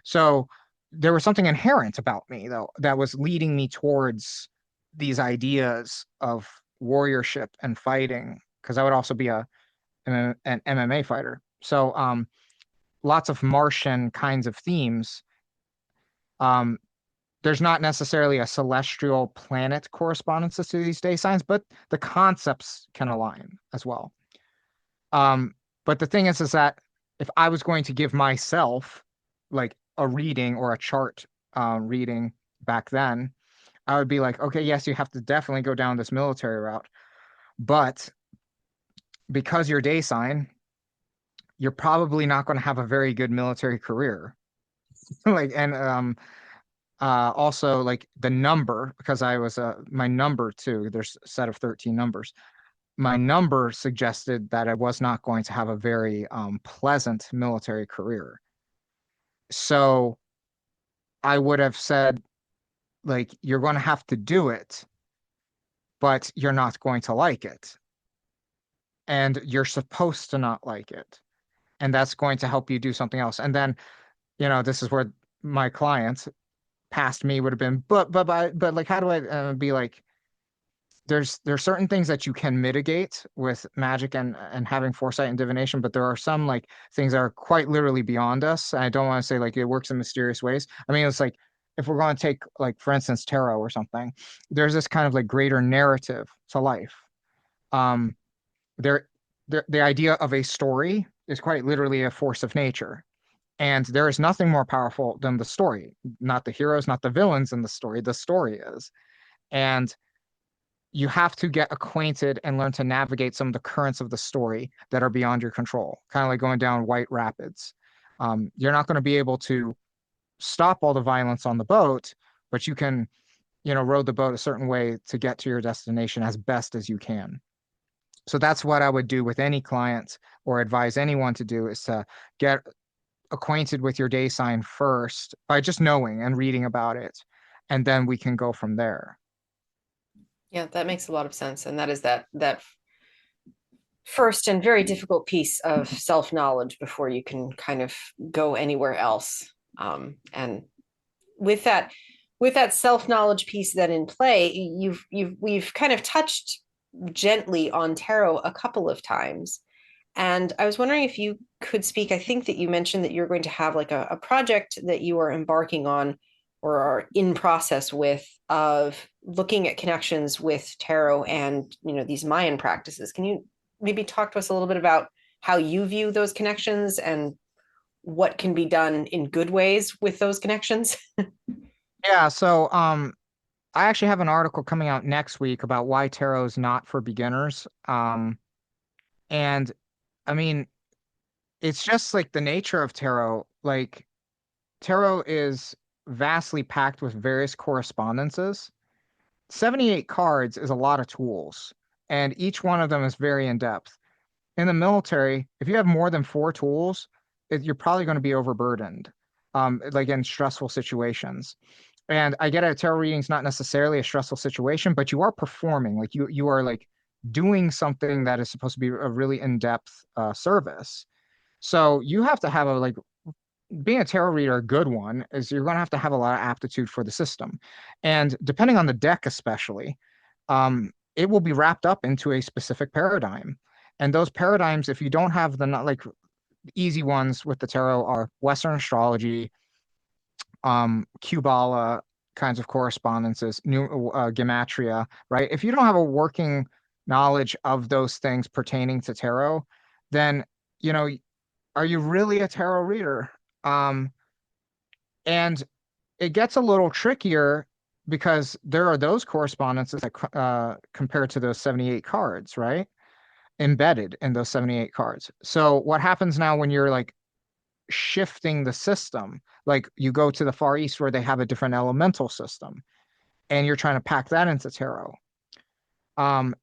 Speaker 1: So there was something inherent about me though that was leading me towards these ideas of warriorship and fighting, because I would also be an MMA fighter. So lots of Martian kinds of themes. Um, there's not necessarily a celestial planet correspondences to these day signs, but the concepts can align as well. Um, but the thing is that if I was going to give myself like a reading or a chart reading back then, I would be like, okay, yes, you have to definitely go down this military route, but because your day sign you're probably not going to have a very good military career. Like, and also like the number, because I was my number too, there's a set of 13 numbers. My number suggested that I was not going to have a very pleasant military career. So I would have said, like, you're going to have to do it, but you're not going to like it. And you're supposed to not like it. And that's going to help you do something else. And then, this is where my clients past me would have been, but like, how do I be like, there's certain things that you can mitigate with magic and having foresight and divination, but there are some like things that are quite literally beyond us. I don't want to say like it works in mysterious ways. I mean, it's like if we're going to take like for instance tarot or something, there's this kind of like greater narrative to life. Um, there, the idea of a story is quite literally a force of nature. And there is nothing more powerful than the story, not the heroes, not the villains in the story. The story is. And you have to get acquainted and learn to navigate some of the currents of the story that are beyond your control, kind of like going down White Rapids. You're not going to be able to stop all the violence on the boat, but you can, row the boat a certain way to get to your destination as best as you can. So that's what I would do with any client or advise anyone to do is to get acquainted with your day sign first by just knowing and reading about it. And then we can go from there.
Speaker 3: Yeah, that makes a lot of sense. And that is that first and very difficult piece of self-knowledge before you can kind of go anywhere else. And with that self-knowledge piece then in play, we've kind of touched gently on tarot a couple of times. And I was wondering if you could speak. I think that you mentioned that you're going to have like a project that you are embarking on or are in process with of looking at connections with tarot and these Mayan practices. Can you maybe talk to us a little bit about how you view those connections and what can be done in good ways with those connections?
Speaker 1: Yeah, so I actually have an article coming out next week about why tarot is not for beginners. And I mean, it's just like the nature of tarot. Like tarot is vastly packed with various correspondences. 78 cards is a lot of tools, and each one of them is very in depth. In the military, if you have more than four tools, you're probably going to be overburdened, like in stressful situations. And I get it, tarot reading is not necessarily a stressful situation, but you are performing, like you are like doing something that is supposed to be a really in-depth service. So you have to have a like being a tarot reader, a good one is you're going to have a lot of aptitude for the system, and depending on the deck, especially, it will be wrapped up into a specific paradigm. And those paradigms, if you don't have the not like easy ones with the tarot, are Western astrology, Kubala kinds of correspondences, new gematria, right? If you don't have a working knowledge of those things pertaining to tarot, then you know, are you really a tarot reader? Um, and it gets a little trickier because there are those correspondences that compared to those 78 cards, right? Embedded in those 78 cards. So what happens now when you're like shifting the system, like you go to the Far East where they have a different elemental system and you're trying to pack that into tarot.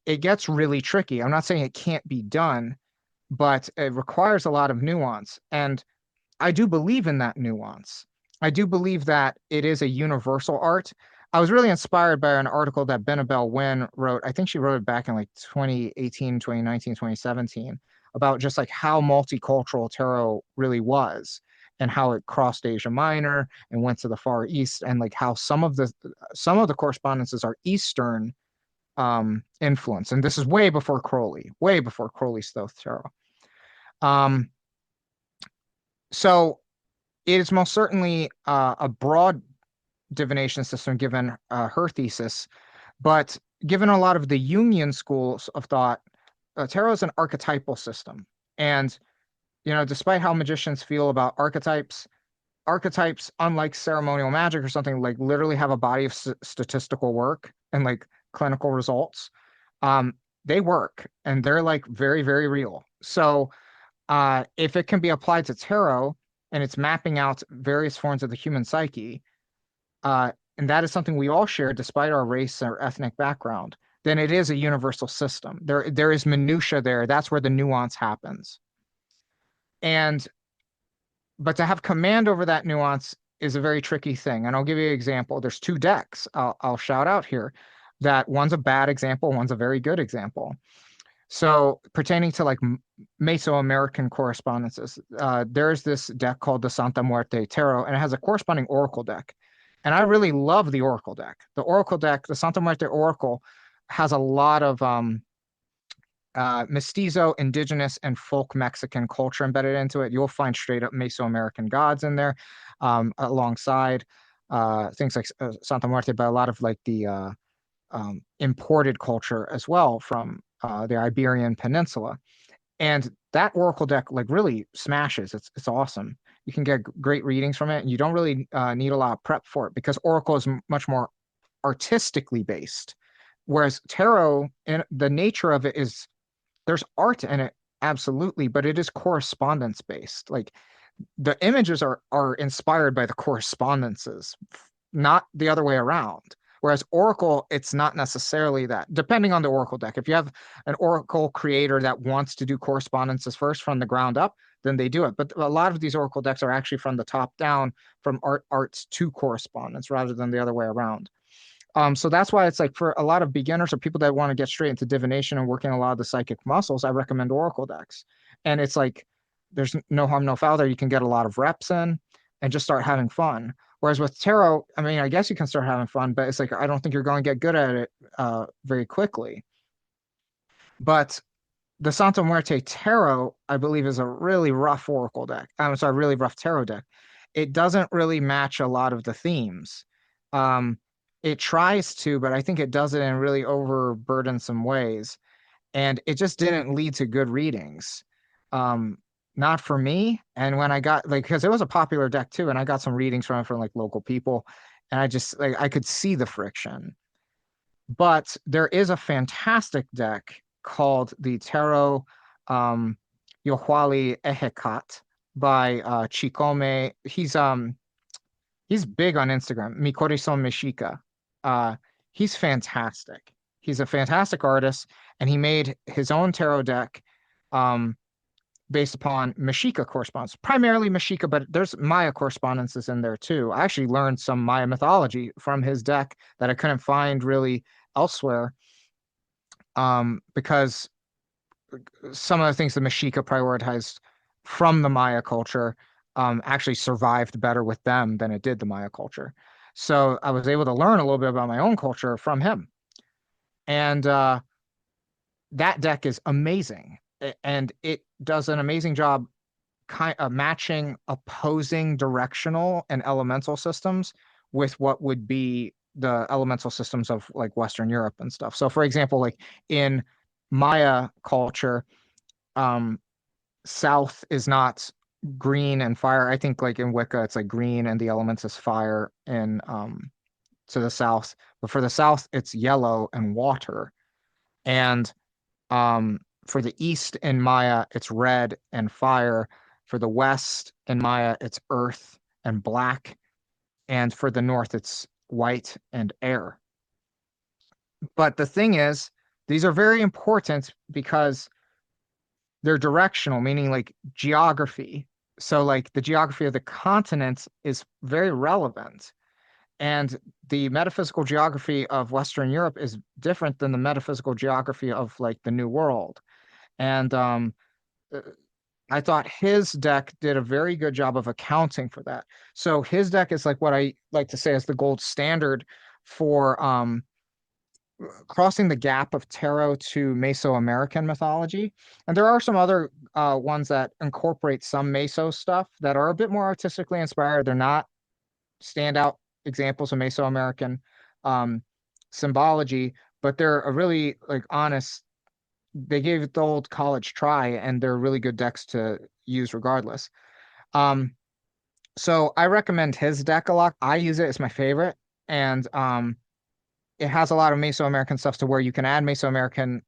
Speaker 1: It gets really tricky. I'm not saying it can't be done, but it requires a lot of nuance. And I do believe in that nuance. I do believe that it is a universal art. I was really inspired by an article that Benabel Wen wrote. I think she wrote it back in like 2018, 2019, 2017, about just like how multicultural tarot really was and how it crossed Asia Minor and went to the Far East, and like how some of the correspondences are Eastern influence. And this is way before Crowley's Thoth Tarot. Um, so it is most certainly a broad divination system given her thesis, but given a lot of the Jungian schools of thought, tarot is an archetypal system. And, despite how magicians feel about archetypes, unlike ceremonial magic or something, like literally have a body of statistical work and like clinical results. Um, they work and they're like very, very real. So if it can be applied to tarot and it's mapping out various forms of the human psyche, uh, and that is something we all share despite our race or ethnic background, then it is a universal system. There is minutia there. That's where the nuance happens. And but to have command over that nuance is a very tricky thing. And I'll give you an example. There's two decks I'll shout out here that one's a bad example, one's a very good example. So pertaining to like Mesoamerican correspondences, there's this deck called the Santa Muerte Tarot, and it has a corresponding oracle deck. And I really love the oracle deck. The oracle deck, the Santa Muerte Oracle, has a lot of mestizo, indigenous, and folk Mexican culture embedded into it. You'll find straight up Mesoamerican gods in there, alongside things like Santa Muerte, but a lot of like the imported culture as well from the Iberian Peninsula. And that Oracle deck like really smashes. It's awesome. You can get great readings from it, and you don't really need a lot of prep for it because Oracle is much more artistically based, whereas Tarot, and the nature of it is there's art in it, absolutely, but it is correspondence based. Like the images are inspired by the correspondences, not the other way around. Whereas Oracle, it's not necessarily that, depending on the Oracle deck. If you have an Oracle creator that wants to do correspondences first from the ground up, then they do it. But a lot of these Oracle decks are actually from the top down, from arts to correspondence, rather than the other way around. So that's why it's like for a lot of beginners or people that want to get straight into divination and working a lot of the psychic muscles, I recommend Oracle decks. And it's like there's no harm, no foul there. You can get a lot of reps in and just start having fun. Whereas with tarot, I mean, I guess you can start having fun, but it's like I don't think you're going to get good at it very quickly. But the Santa Muerte Tarot, I believe, is a really rough Oracle deck. I'm sorry, really rough tarot deck. It doesn't really match a lot of the themes. Um, it tries to, but I think it does it in really overburdensome ways. And it just didn't lead to good readings. Um, Not for me. And when I got like, because it was a popular deck too, and I got some readings from it from like local people, and I just like I could see the friction. But there is a fantastic deck called the Tarot Yohwali Ehekat by Chikome. He's big on Instagram. Mi Corazón Mexica. Uh, he's fantastic. He's a fantastic artist, and he made his own tarot deck um, based upon Mexica correspondence, primarily Mexica, but there's Maya correspondences in there too. I actually learned some Maya mythology from his deck that I couldn't find really elsewhere, because some of the things the Mexica prioritized from the Maya culture actually survived better with them than it did the Maya culture. So I was able to learn a little bit about my own culture from him. And that deck is amazing. And it does an amazing job kind of matching opposing directional and elemental systems with what would be the elemental systems of like Western Europe and stuff. So for example, like in Maya culture, um, south is not green and fire. I think like in Wicca, it's like green and the elements is fire in to the south. But for the south, it's yellow and water. And for the east in Maya, it's red and fire. For the west in Maya, it's earth and black. And for the north, it's white and air. But the thing is, these are very important because they're directional, meaning like geography. So, like the geography of the continent is very relevant. And the metaphysical geography of Western Europe is different than the metaphysical geography of like the New World. And uh, I thought his deck did a very good job of accounting for that. So his deck is like what I like to say is the gold standard for crossing the gap of tarot to Mesoamerican mythology. And there are some other ones that incorporate some Meso stuff that are a bit more artistically inspired. They're not standout examples of Mesoamerican um, symbology, but they're a really like honest. They gave it the old college try, and they're really good decks to use regardless. Um, so I recommend his deck a lot. I use it; it's my favorite, and it has a lot of Mesoamerican stuff to where you can add Mesoamerican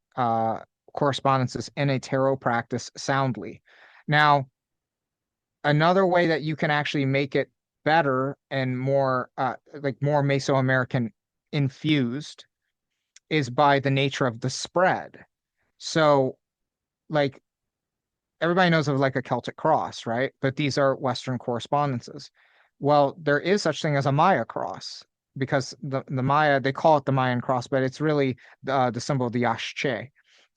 Speaker 1: correspondences in a tarot practice soundly. Now, another way that you can actually make it better and more like more Mesoamerican infused is by the nature of the spread. So, like everybody knows of like a Celtic cross, right? But these are Western correspondences. Well, there is such thing as a Maya cross because the Maya, they call it the Mayan cross, but it's really the symbol of the Yaxche,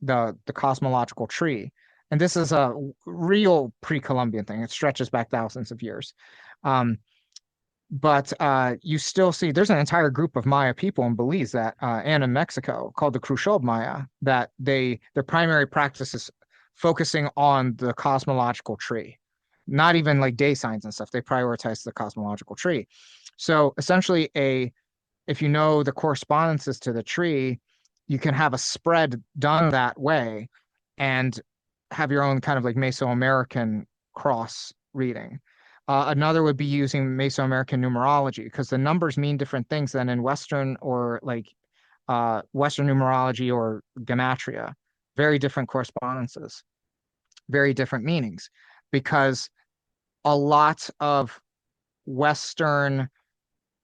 Speaker 1: the cosmological tree. And this is a real pre-Columbian thing. It stretches back thousands of years. Um, but you still see there's an entire group of Maya people in Belize that and in Mexico called the Crucial Maya that their primary practice is focusing on the cosmological tree, not even like day signs and stuff. They prioritize the cosmological tree. So essentially, a if you know the correspondences to the tree, you can have a spread done that way and have your own kind of like Mesoamerican cross reading. Another would be using Mesoamerican numerology because the numbers mean different things than in Western or like Western numerology or gematria. Very different correspondences, very different meanings because a lot of Western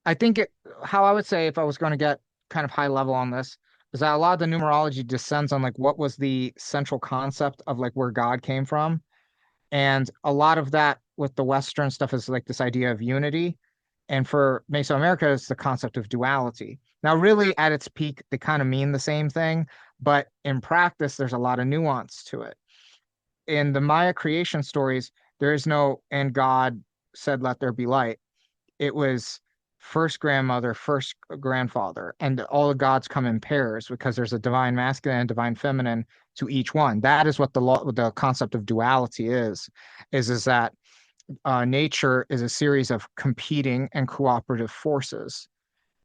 Speaker 1: I think how I would say if I was going to get kind of high level on this is that a lot of the numerology descends on like what was the central concept of like where God came from. And a lot of that with the Western stuff is like this idea of unity. And for Mesoamerica, it's the concept of duality. Now, really at its peak, they kind of mean the same thing, but in practice, there's a lot of nuance to it. In the Maya creation stories, there is no, and God said, let there be light. It was first grandmother, first grandfather, and all the gods come in pairs because there's a divine masculine and divine feminine to each one. That is what the concept of duality is that nature is a series of competing and cooperative forces.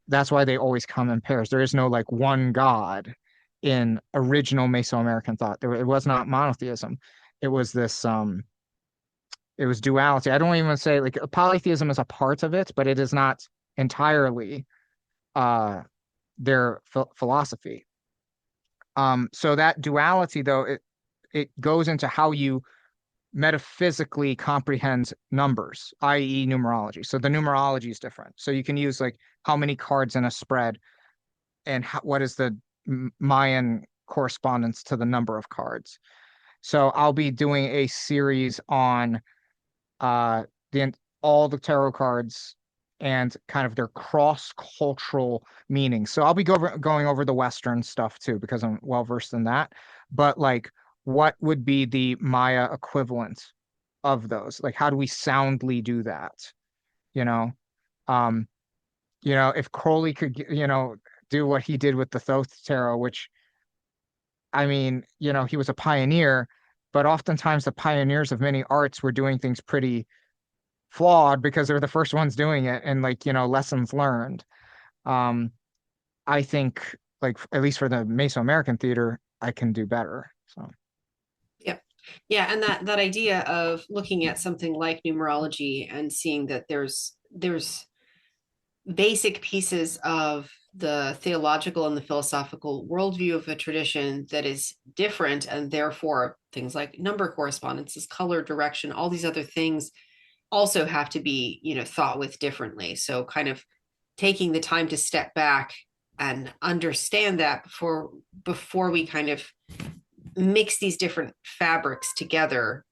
Speaker 1: That's why they always come in pairs. There is no like one God in original Mesoamerican thought. It was not monotheism. It was this it was duality. I don't even say like polytheism is a part of it, but it is not entirely uh their philosophy. So that duality though it goes into how you metaphysically comprehend numbers, i.e. numerology. So the numerology is different. So you can use like how many cards in a spread and what is the Mayan correspondence to the number of cards. So I'll be doing a series on uh the all the tarot cards and kind of their cross-cultural meanings. So I'll be going over the Western stuff too because I'm well versed in that. But like what would be the Maya equivalent of those? Like how do we soundly do that? You know? Um, if Crowley could, do what he did with the Thoth tarot, which I mean, he was a pioneer, but oftentimes the pioneers of many arts were doing things pretty flawed because they're the first ones doing it and like lessons learned. um I think like at least for the Mesoamerican theater I can do better, so
Speaker 3: Yep. Yeah, and that idea of looking at something like numerology and seeing that there's basic pieces of the theological and the philosophical worldview of a tradition that is different, and therefore things like number correspondences, color, direction, all these other things also have to be, thought with differently. So kind of taking the time to step back and understand that before we kind of mix these different fabrics together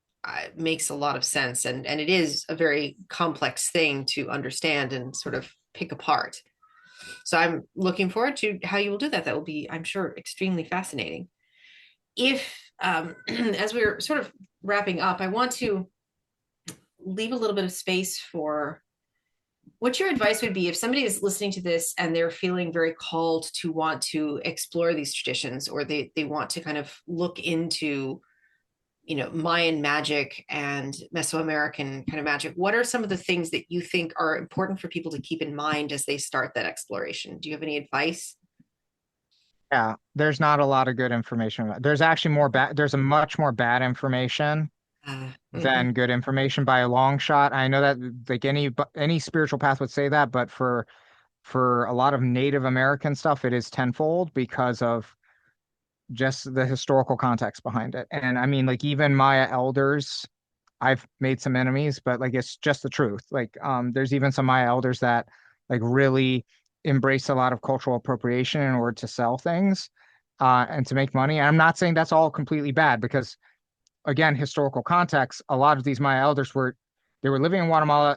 Speaker 3: makes a lot of sense, and it is a very complex thing to understand and sort of pick apart. So I'm looking forward to how you will do that. That will be, I'm sure, extremely fascinating. If as we're sort of wrapping up, I want to leave a little bit of space for what your advice would be if somebody is listening to this and they're feeling very called to want to explore these traditions, or they want to kind of look into Mayan magic and Mesoamerican kind of magic. What are some of the things that you think are important for people to keep in mind as they start that exploration? Do you have any advice?
Speaker 1: yeah, there's not a lot of good information. There's actually there's a much more bad information
Speaker 3: Mhm.
Speaker 1: than good information by a long shot. I know that like any spiritual path would say that, but for a lot of Native American stuff it is tenfold because of just the historical context behind it. And I mean, like even Maya elders I've made some enemies, but like it's just the truth. Like there's even some Maya elders that like really embrace a lot of cultural appropriation in order to sell things and to make money. And I'm not saying that's all completely bad because again, historical context, a lot of these Maya elders were they were living in Guatemala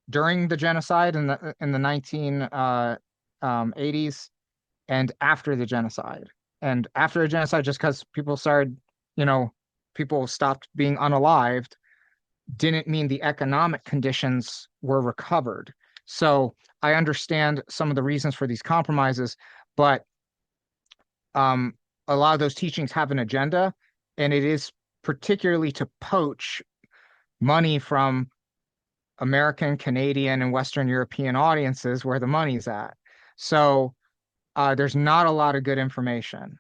Speaker 1: during the genocide in the 1980s and after the genocide. And after the genocide, just because people started, you know, people stopped being unalived, didn't mean the economic conditions were recovered. So I understand some of the reasons for these compromises, but um, a lot of those teachings have an agenda, and it is particularly to poach money from American, Canadian, and Western European audiences where the money's at. So there's not a lot of good information.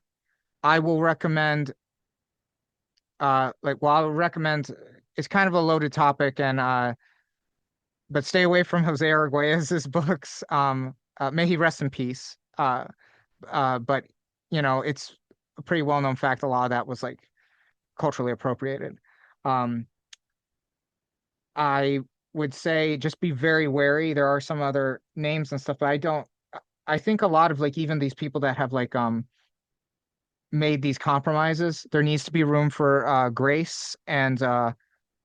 Speaker 1: I will recommend, like, well, I will recommend, it's kind of a loaded topic, and but stay away from Jose Arguelles's books. May he rest in peace. But it's a pretty well-known fact. A lot of that was like culturally appropriated. Um, I would say just be very wary. There are some other names and stuff, but I don't. I think a lot of like even these people that have like made these compromises, there needs to be room for grace and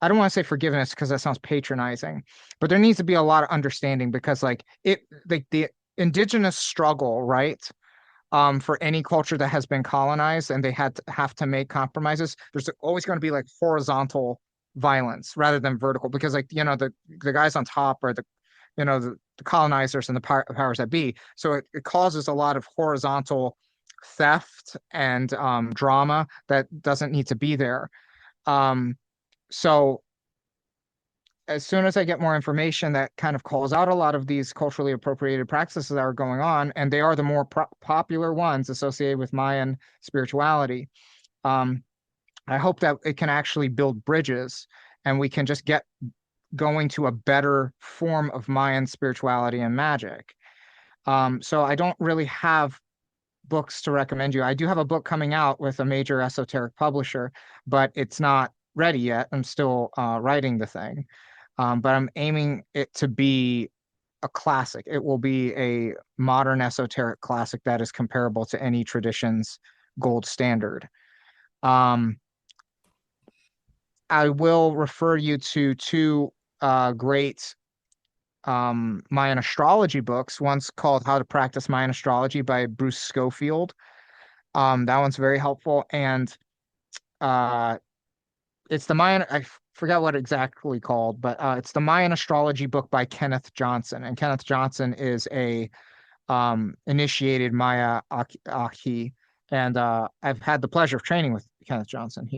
Speaker 1: I don't want to say forgiveness because that sounds patronizing, but there needs to be a lot of understanding because like the indigenous struggle, right? For any culture that has been colonized and they had to have to make compromises, there's always going to be like horizontal violence rather than vertical because like the guys on top are the colonizers and the powers that be. So it causes a lot of horizontal theft and drama that doesn't need to be there. Um, so as soon as I get more information that kind of calls out a lot of these culturally appropriated practices that are going on, and they are the more popular ones associated with Mayan spirituality, um, I hope that it can actually build bridges and we can just get going to a better form of Mayan spirituality and magic. So I don't really have books to recommend you. I do have a book coming out with a major esoteric publisher, but it's not ready yet. I'm still writing the thing. But I'm aiming it to be a classic. It will be a modern esoteric classic that is comparable to any tradition's gold standard. Um, I will refer you to two great Mayan astrology books. One's called How to Practice Mayan Astrology by Bruce Schofield. That one's very helpful. And uh, it's the Mayan, I forgot what exactly called, but it's the Mayan astrology book by Kenneth Johnson. And Kenneth Johnson is a initiated Maya Aki. And I've had the pleasure of training with Kenneth Johnson.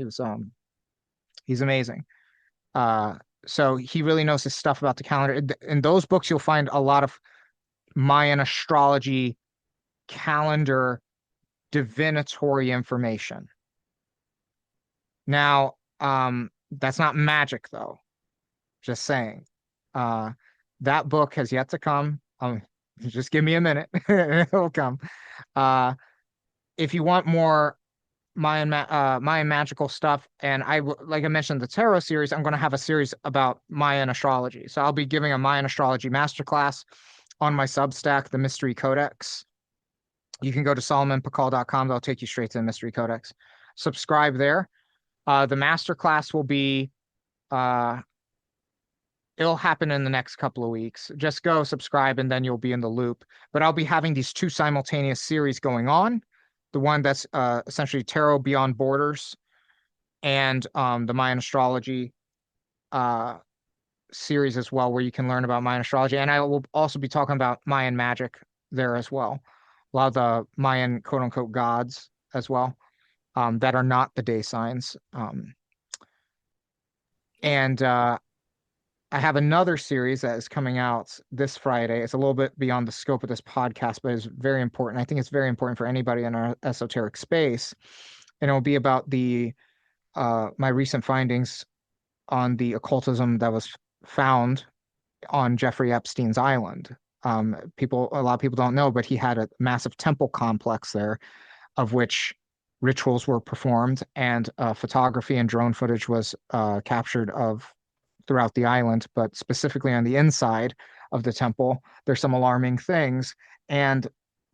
Speaker 1: He's amazing. Uh, so he really knows his stuff about the calendar. In those books, you'll find a lot of Mayan astrology calendar divinatory information. Now, that's not magic though. Just saying. Uh, that book has yet to come. Just give me a minute. It'll come. Uh, if you want more Mayan magical stuff, and like I mentioned, the tarot series, I'm going to have a series about Mayan astrology. So I'll be giving a Mayan astrology masterclass on my Substack, the Mystery Codex. You can go to solomonpakal.com. They'll take you straight to the Mystery Codex. Subscribe there. The masterclass will be it'll happen in the next couple of weeks. Just go subscribe and then you'll be in the loop. But I'll be having these two simultaneous series going on. The one that's essentially Tarot Beyond Borders and the Mayan astrology uh, series as well, where you can learn about Mayan astrology. And I will also be talking about Mayan magic there as well. A lot of the Mayan quote unquote gods as well that are not the day signs. And I have another series that is coming out this Friday. It's a little bit beyond the scope of this podcast, but it's very important. I think it's very important for anybody in our esoteric space. And it'll be about the my recent findings on the occultism that was found on Jeffrey Epstein's island. A lot of people don't know, but he had a massive temple complex there, of which rituals were performed, and photography and drone footage was captured of throughout the island, but specifically on the inside of the temple, there's some alarming things. And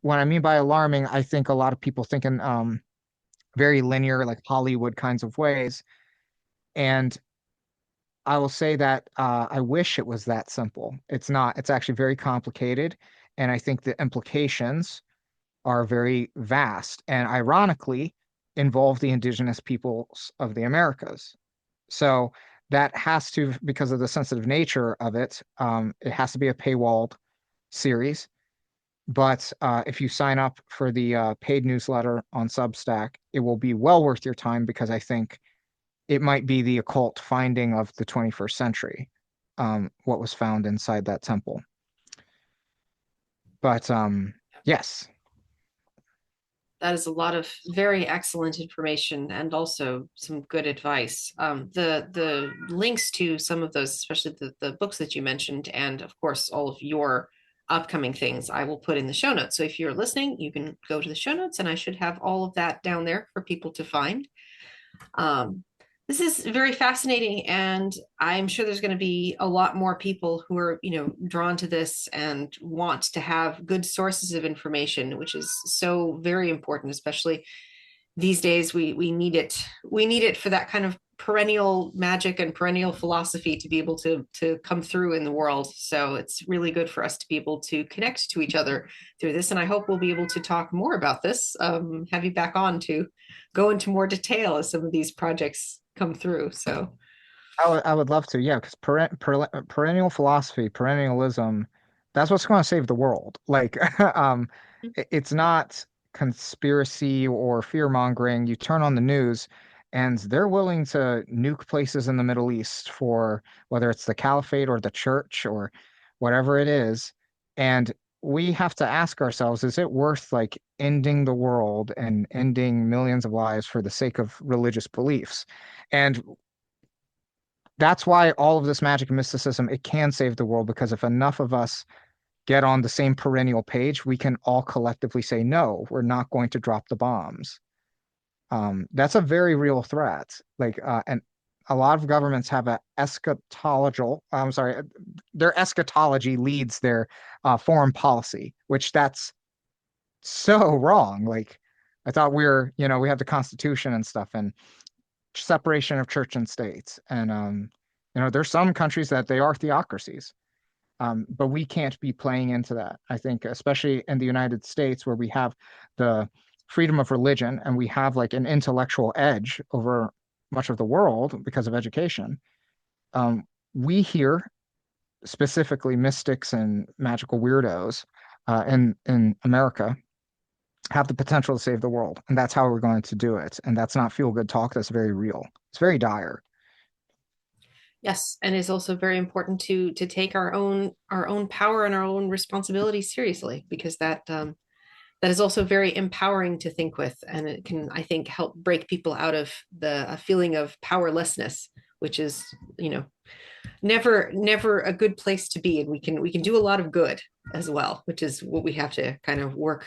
Speaker 1: what I mean by alarming, I think a lot of people think in very linear, like Hollywood kinds of ways. And I will say that I wish it was that simple. It's not. It's actually very complicated. And I think the implications are very vast and ironically involve the indigenous peoples of the Americas. So that has to, because of the sensitive nature of it, it has to be a paywalled series. But if you sign up for the paid newsletter on Substack, it will be well worth your time because I think it might be the occult finding of the 21st century, what was found inside that temple. But yes,
Speaker 4: That is a lot of very excellent information and also some good advice. The links to some of those, especially the books that you mentioned, and of course all of your upcoming things, I will put in the show notes. So if you're listening, you can go to the show notes, and I should have all of that down there for people to find. This is very fascinating, and I'm sure there's going to be a lot more people who are, drawn to this and want to have good sources of information, which is so very important, especially these days. We need it. We need it for that kind of perennial magic and perennial philosophy to be able to come through in the world. So it's really good for us to be able to connect to each other through this. And I hope we'll be able to talk more about this, have you back on to go into more detail as some of these projects come through. So
Speaker 1: I would love to, yeah, because perennial philosophy, perennialism, that's what's going to save the world. Like, it's not conspiracy or fear mongering. You turn on the news, and they're willing to nuke places in the Middle East for whether it's the caliphate or the church or whatever it is. And we have to ask ourselves, is it worth like ending the world and ending millions of lives for the sake of religious beliefs? And that's why all of this magic and mysticism, it can save the world because if enough of us get on the same perennial page, we can all collectively say, no, we're not going to drop the bombs. That's a very real threat. Like, and a lot of governments have a eschatological, I'm sorry, their eschatology leads their foreign policy, which that's so wrong. Like, I thought we have the Constitution and stuff and separation of church and state. And, there's some countries that they are theocracies. But we can't be playing into that. I think, especially in the United States, where we have the freedom of religion and we have like an intellectual edge over much of the world because of education. We here, specifically mystics and magical weirdos in America, have the potential to save the world, and that's how we're going to do it. And that's not feel good talk. That's very real. It's very dire.
Speaker 4: yes, and it's also very important to take our own power and our own responsibility seriously, because that is also very empowering to think with, and it can, I think, help break people out of a feeling of powerlessness, which is, never a good place to be. And we can do a lot of good as well, which is what we have to kind of work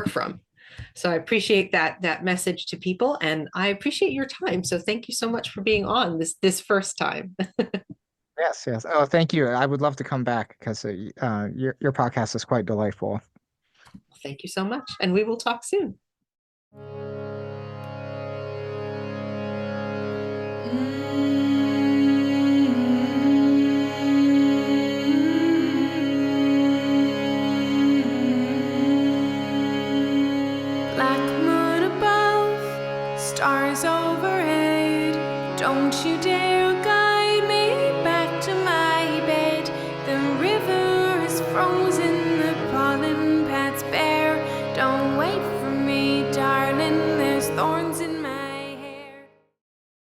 Speaker 4: from. So I appreciate that message to people, and I appreciate your time. So thank you so much for being on this first time.
Speaker 1: Yes, yes. Oh, thank you. I would love to come back because your podcast is quite delightful.
Speaker 4: Thank you so much, and we will talk soon.
Speaker 5: Black moon above, stars overhead. Don't you dare guide me back to my bed. The river is frozen.